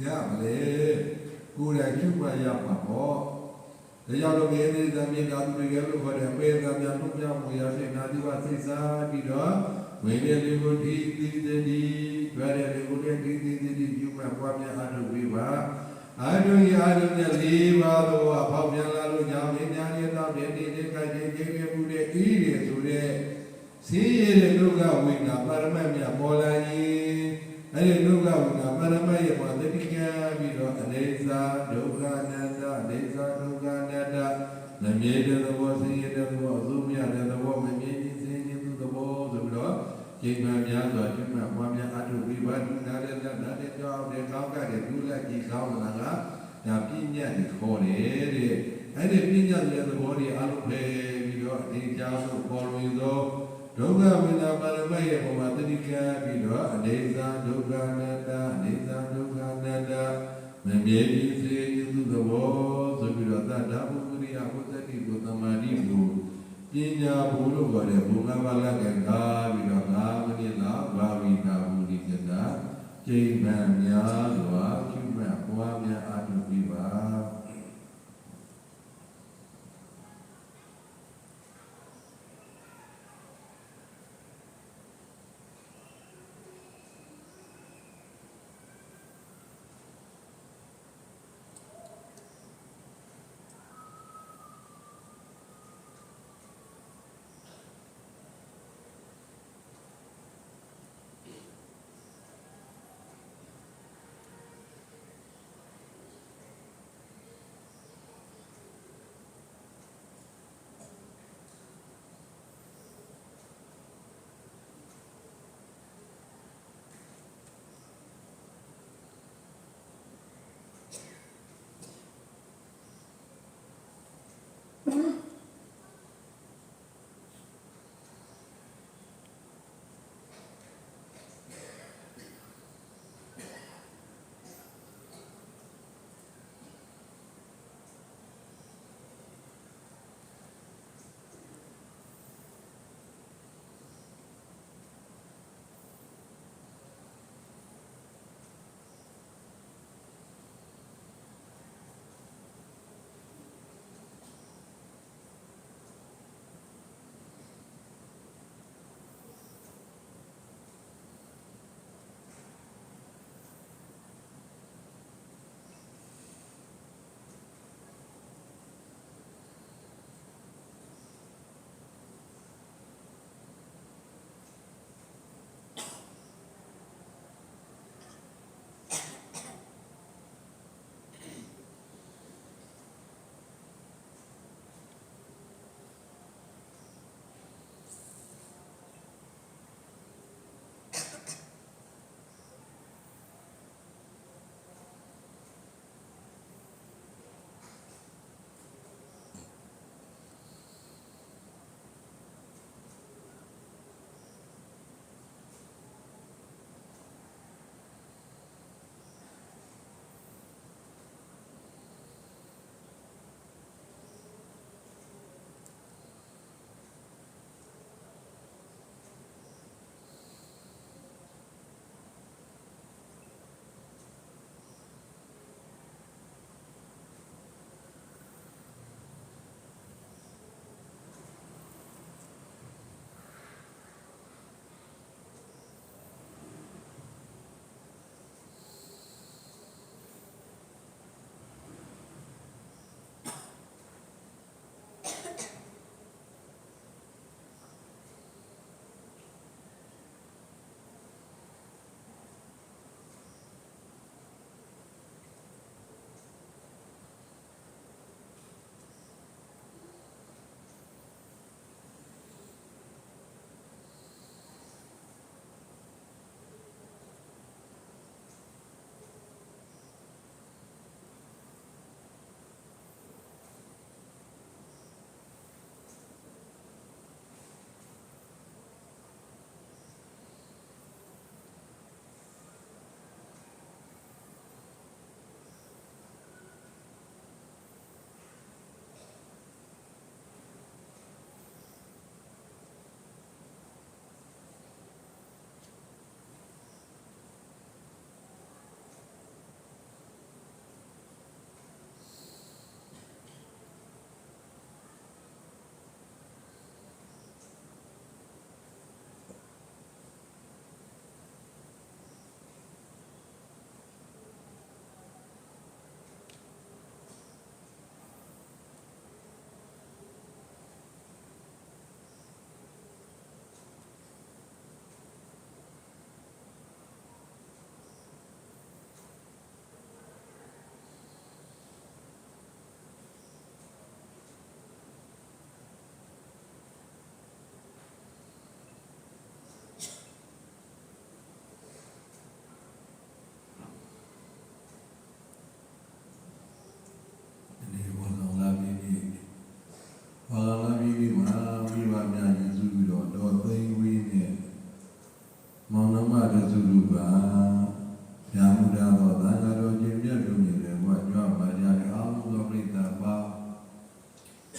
A: ရမလဲ ကိုယ်တိုင်ကျူမှရပါပေါ့ဒါကြောင့်လို့ဒီနေ့သမီးကာသူတွေကလို့ခေါ်တယ်ပေသာပြန်လို့ပြောင်းမှုရတဲ့နာတိဝစိတ်စားပြီးတော့ဝိနည်းလေးကိုဒီတိတိတိကြွရတဲ့လေးကိုဒီတိတိကျူမှပွားများအားထုတ်ပြီးပါအားထုတ်ရအားထုတ်နဲ့၄ပါးသောအဖောက်ပြန်လာလို့ညာမင်းညာရဲ့တော့ဒီနေ့ဒီကကြိမ်ကြိမ်ပြမှုတဲ့ဤရဆိုတဲ့စည်းရတဲ့ဒုက္ခဝိညာပါရမတ်မြတ်ပေါ်လာရင်အဲ့ဒီဒုက္ခဝိညာပါရမတ်ရဲ့မှာတတိကံပြီးတော့အနေစာဒုက္ခအနတ္တအနေစာဒုက္ခအနတ္တမမြဲတဲ့သဘောစည်းရတဲ့သဘောအသုံးရတဲ့သဘောမမြဲခြင်းစည်းခြင်းသူသဘောဆိုပြီးတော့ကျင့်မှန်များစွာကျင့်မှန်ပွားများအထုပြီးပါဒုနာတဲ့နာတဲ့ကြောင်းတဲ့ကောင်းကတဲ့ဒုလက်ကြီးကောင်းလာကဒါပြည့်ညတ်ကိုခေါ်တယ်တဲ့အဲ့ဒီပြည့်ညတ်တဲ့သဘောတွေအလုံးပဲပြီးတော့ဒီကြောင်းကိုပေါ်လွင်သောဒုက္ခဝိညာပါရမတ်ရဲ့ဘဝတတိကပြီးတော့အနေစာဒုက္ခအနတ္တအနေစာဒုက္ခအနတ္တမမြဲခြင်းစေသူသဘောဆိုပြီးတော့သတ္တဗုဒ္ဓရိယဘုဒ္ဓတိကိုသမာဓိကိုပညာဘုလို့ခေါ်တဲ့ဘုံ၅ပါးလက်ကပြီးတော့၅မိနစ်လောက်ဘာဝိနာဘုဒ္ဓိကတာကျိန်မှန်များစွာကျူမှတ်ပွားများအားထုတ်ပြီးပါ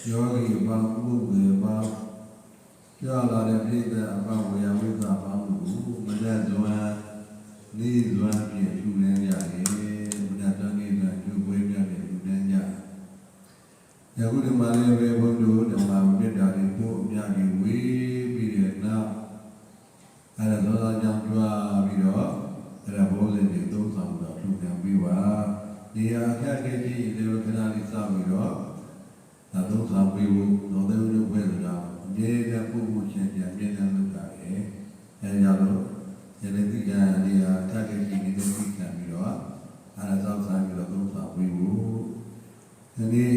A: ယောဂီဘာပုဂ္ဂိုလ်ဘာကြောလာတဲ့ပြိတ္တအပဝေယဝိသဘာမှုမနတ်ဇွမ်းလေးဇွမ်းဖြင့်လူလန်းကြတယ်မနတ်တန်းလေးကကျူပွဲမြတ်တဲ့လူလန်းကြယခုဒီမှာလည်းပဲဘုဒ္ဓဓမ္မမြတ်တာတွေကိုအများကြီးဝေးပြီးတဲ့နောက်အဲဒါသောကြောင့်ကြွားပြီးတော့အဲဒါဘောဇဉ်တွေသုံးဆောင်တော့လူကံပြီးပါဒီဟာအခက်အခဲကြီးလေခဏလေးစပြီးတော့ဒါသုံးဆောင်ပြီးဖို့တော်သေးလို့ပဲဆိုတော့မြေကပုဂ္ဂိုလ်ချင်းပြန်ပြန်လုပ်တာလေအဲကြောင့်လို့ယနေ့ဒီကံဒီဟာအခက်အခဲကြီးနေတဲ့သိခံပြီးတော့အဲဒါသောဆောင်ပြီးတော့သုံးဆောင်ပြီးဖို့ဒီနေ့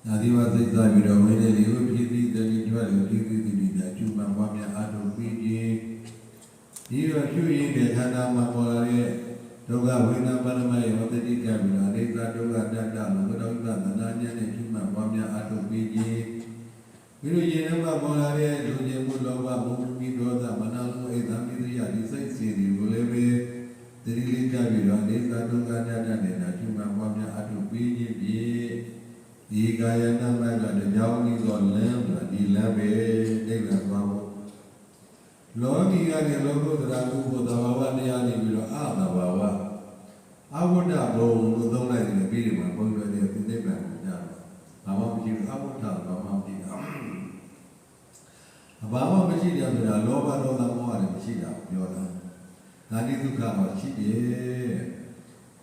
A: နာဒီဝသိစ္စာပြီးတော့ဝိနည်းတွေကိုပြည်ပြီးတည်းကျွတ်လို့ပြည်ပြီးတည်းကျူမှပွားများအားထုတ်ပြီးခြင်းဒီတော့ပြုရင်းတဲ့ခန္ဓာမှာပေါ်လာတဲ့ဒုက္ခဝိနာပရမယေဝတ္တိကံပြီးတော့အိသဒုက္ခတတ္တလို့ဘုဒ္ဓဥပဒနာဉာဏ်နဲ့ကျူမှပွားများအားထုတ်ပြီးခြင်းပြီးတော့ယင်မှာပေါ်လာတဲ့လူကျင်မှုလောဘမောဟမိဒေါသမနာလိုအိသမိတ္တယဒီစိတ်စီတွေကိုလည်းပဲတတိလေးကြပြီးတော့အိသဒုက္ခတတ္တနဲ့ကျူမှပွားများအားထုတ်ပြီးခြင်းဖြင့်ဒီကာယနာမကတကြောင်းဤသောလမ်းဆိုတာဒီလမ်းပဲနိဗ္ဗာန်သွားဖို့လောကီကနေလောကုတ္တရာပုဂ္ဂိုလ်သဘာဝတရားနေပြီးတော့အသဘာဝအဝတ္တဘုံလို့သုံးလိုက်တယ်ပြီးတယ်မှာဘုရားရဲ့ဒီနိဗ္ဗာန်ကိုကြားတော့ဘာမှမရှိဘူးအဝတ္တဘာမှမရှိတာဘာမှမရှိတယ်ဆိုတာလောဘဒေါသမောဟတွေမရှိတာပြောတာဒါတိဒုက္ခတော့ရှိတယ်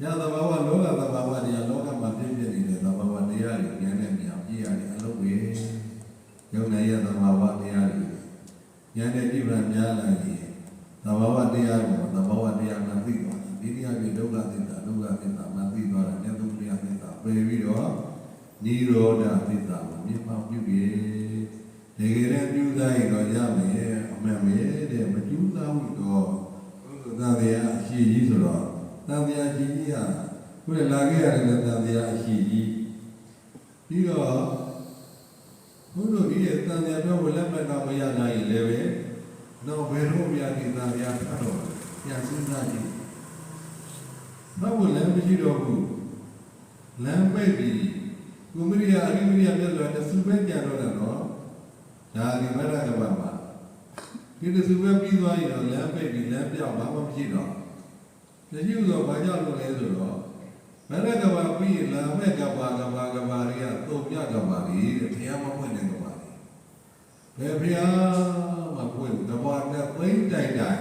A: ညသဘာဝလောကသဘာဝတရားလောကမှာဖြစ်ဖြစ်နေတဲ့သဘာဝတရားတွေဉာဏ်နဲ့မြင်အောင်ကြည့်ရတယ်အလုပ်ပဲယုံနိုင်ရသဘာဝတရားတွေဉာဏ်နဲ့ပြည့်ပြည့်များလာရင်သဘာဝတရားကိုသဘာဝတရားမှသိသွားတယ်ဒီတရားကြီးဒုက္ခသစ္စာဒုက္ခသစ္စာမှသိသွားတာဉာဏ်သုံးတရားသစ္စာပယ်ပြီးတော့နိရောဓသစ္စာကိုမြင်ပေါက်ပြုပြီးတကယ်လည်းပြုသားရင်တော့ရမယ်အမှန်ပဲတဲ့မကျူးသားဘူးတော့သာတရားအရှိကြီးဆိုတော့သံဃာကြီးကြီးဟာခုနလာခဲ့ရတယ်လည်းသံဃာအရှိကြီးပြီးတော့ဘုလိုကြီးရဲ့သံဃာပြောဝလက်မှတ်တော့မရနိုင်ရင်လည်းပဲတော့ဘယ်တော့မှဒီသံဃာဖတ်တော့ပြန်စဉ်းစားကြည့်ဘာလို့လဲမရှိတော့ဘူးလမ်းပိတ်ပြီးကုမရိယအရိမရိယမြတ်စွာတစုပဲကြတော့တယ်နော်ဒါဒီမရကဘာမှာဒီတစုပဲပြီးသွားရင်တော့လမ်းပိတ်ပြီးလမ်းပြောင်းဘာမှမရှိတော့မရှိဘူးဆိုဘာကြောင့်လို့လဲဆိုတော့မရကဘာပြီးရင်လာမဲ့ကဘာတွေကသုံးမြကဘာတွေတဲ့ဘုရားမဖွင့်တဲ့ကဘာတွေဘယ်ဘုရားမဖွင့်ကဘာနဲ့သိမ့်တိုင်တိုင်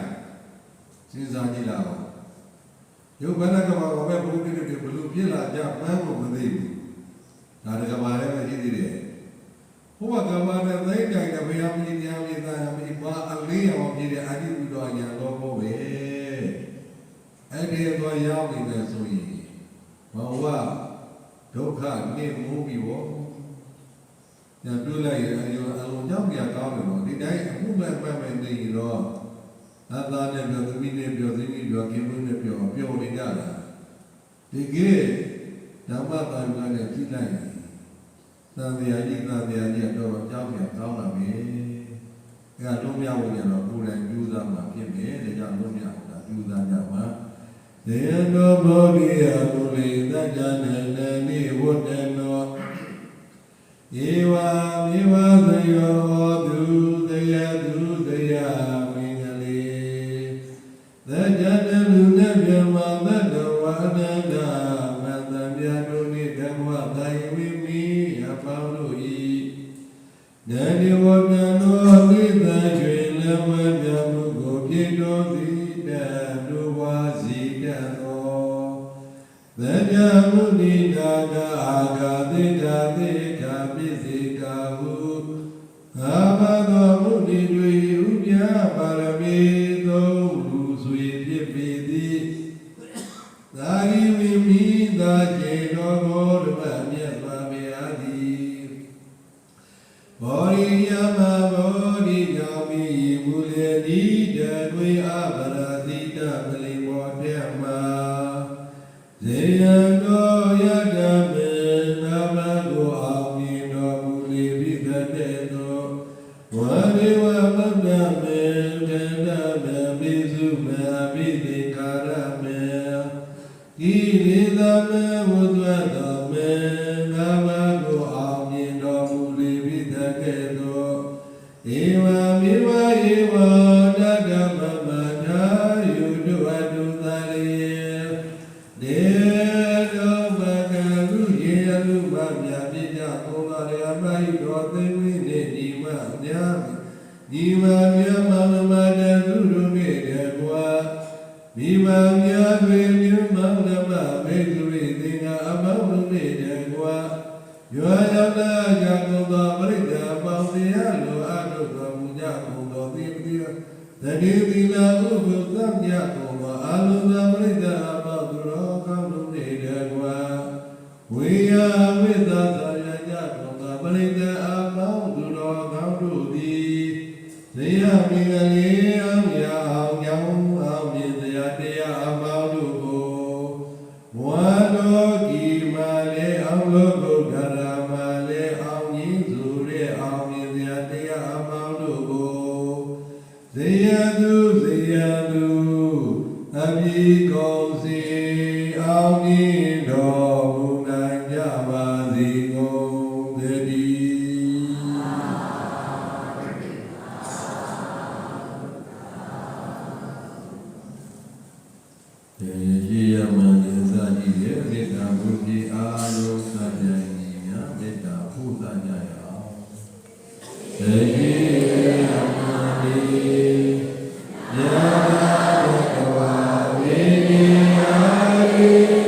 A: စဉ်းစားကြည့်လာတော့ယုတ်ဘယ်ကဘာကပဲဘုရားတွေဘလူပြစ်လာကြမှန်းလို့မသိဘူးဒါတကဘာလည်းမရှိသေးတယ်ဘုရားကဘာနဲ့သိမ့်တိုင်တဲ့ဘုရားမြင်တရားမြင်သားမြင်ပါအလေးအောင်ပြည့်တဲ့အဓိပ္ပာယ်ညာတော်ဘောပဲအဲ့ဒီတော့ရောက်နေတယ်ဆိုရင်ဘဝဒုက္ခနေမှုပြီးပေါ့ညတွေးလိုက်ရင်အလုံးကြောင့်ပြကောင်းတယ်တော့ဒီတိုင်းအမှုမဲ့မဲ့နေရင်တော့သာသာနဲ့ပြောသမီးနဲ့ပြောသမီးပြောခင်မွေးနဲ့ပြောနေကြတာဒီကေဓမ္မတာကလည်းကြည့်လိုက်ရင်သံဃာကြီးတော့ကြောက်ပြကောင်းလာပြီအဲကလုံးမြောက်ဝင်ရတော့ကိုယ်တိုင်ကြိုးစားမှဖြစ်မယ်ဒါကြောင့်လုံးမြောက်တာကြိုးစားကြပါသေနောဘောဂိယမုလိသတ္တနန္တနိဝတ္တနောဧဝံဧဝသယောသူတယမင်္ဂလေသတ္တနလူနဗျမသတ္တဝါနန္ဒမတ္တမြတ်တို့နိဓမ္မသာယဝိမိအပေါင်းတို့ဤနန္ဒီဝတ္တနောသိသရွှေလဝမြတ်မှုကိုပြေတော်သည်တတို့ဝါစီတသောသဗ္ဗမုနိနာကအာဂတိတာသေခာပိစိကာဟုအာဘသောမုနိတွေဥပယပါရမီသုံးလူဆွေဖြစ်ပေသည်သာဂိဝိမိသာခြေတော်ဘောဓမမြတ်စွာဘုရားသည်ဘောရိယမဘောဓိကြောင့်မိမူလေတိတတွေအပရာတိတပလင်ဘောတေမဇေယံတော်ယတမေနမကိုအောင်မြင်တော်မူလေပိသတေသောဝရိဝမတ္တမေကန္တမေပိစုမေပိသေကာရမေကိလေသာမေဝုဒ္ဓတောမေနမကို လူမမြတ်ပြကြသုံးလာရမဟိတော်သိဝိနေညီမများညီမများမမမတသုရုနေတယ်ကွာမိမများတွင်မြမနမမေသူရိသင်္ဃအမောင်းလုံးနေတယ်ကွာယောယနာယကုသောပရိဒာပေါင်းတရားလိုအထုတော်မူကြကုန်သောသင်္တိတတိသီလာဥပ္ပသံညကုန်သောအာလုံသာပရိဒာပေါင်းသူတော်ကောင်းလုံးနေတယ်ကွာဝိယဝိသသာယကြကုန်သောပရိဒာအပေါင်းသူတော်ကောင်းတို့သည်ဇေယမိငလေးအောင်ရအောင်ကြောင်းအောင်မြင်တရားတရားအပေါင်းတို့ကိုဝါတော်ကီမာလေအောင်လို့ဘုရားရာမလေအောင်ကြီးစုရဲအောင်မြင်တရားတရားအပေါင်းတို့ကိုဇေယသူဇေယသူအပိကောစီအောင်မြင်တော်မူနိုင်ကြပါစေကုန်သတည်းရေရမန်ဒီဇာတိရဲ့မေတ္တာဘုရားအားလုံးစကြိုင်ညာမေတ္တာဖူးစာကြရအောင်ရေရမန်ဒီညာဘဂဝါဝိနိယာတိ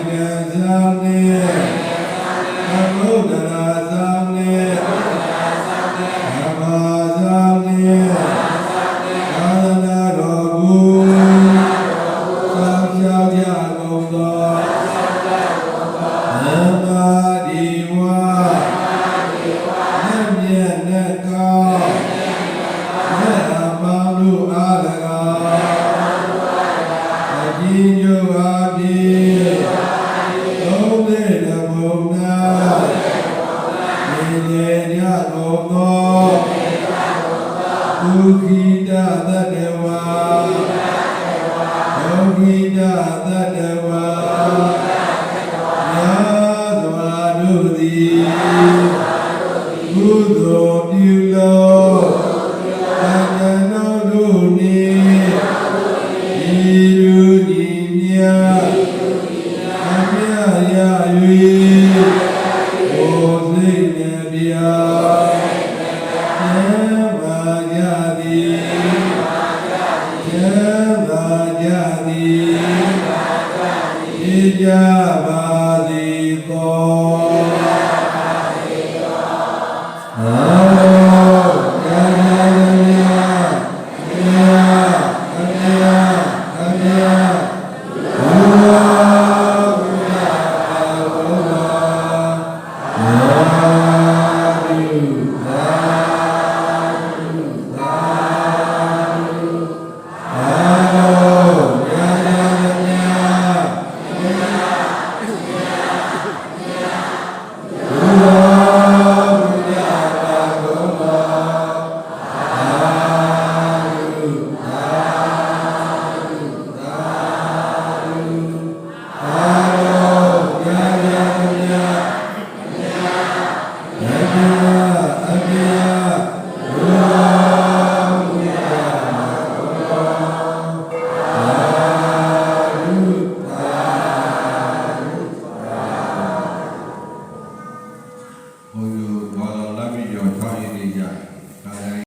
A: တ အာတိသုံးတဲ့ဓမ္မနာရေရေညကုန်သောဒုက္ခိတသတ္တဝါဒုက္ခိတသတ္တဝါများစွာတို့သည်ကုသိုလ်ပြုလို့သံဃာတော်တို့နှင့်ဤလူညီမြတ်အမြတ်ရ၍ဘုစိတ်နှပြဉာဏ်ပါကြသည်ဉာဏ်ပါကြသည်သိကြပါသည်သောအာဘု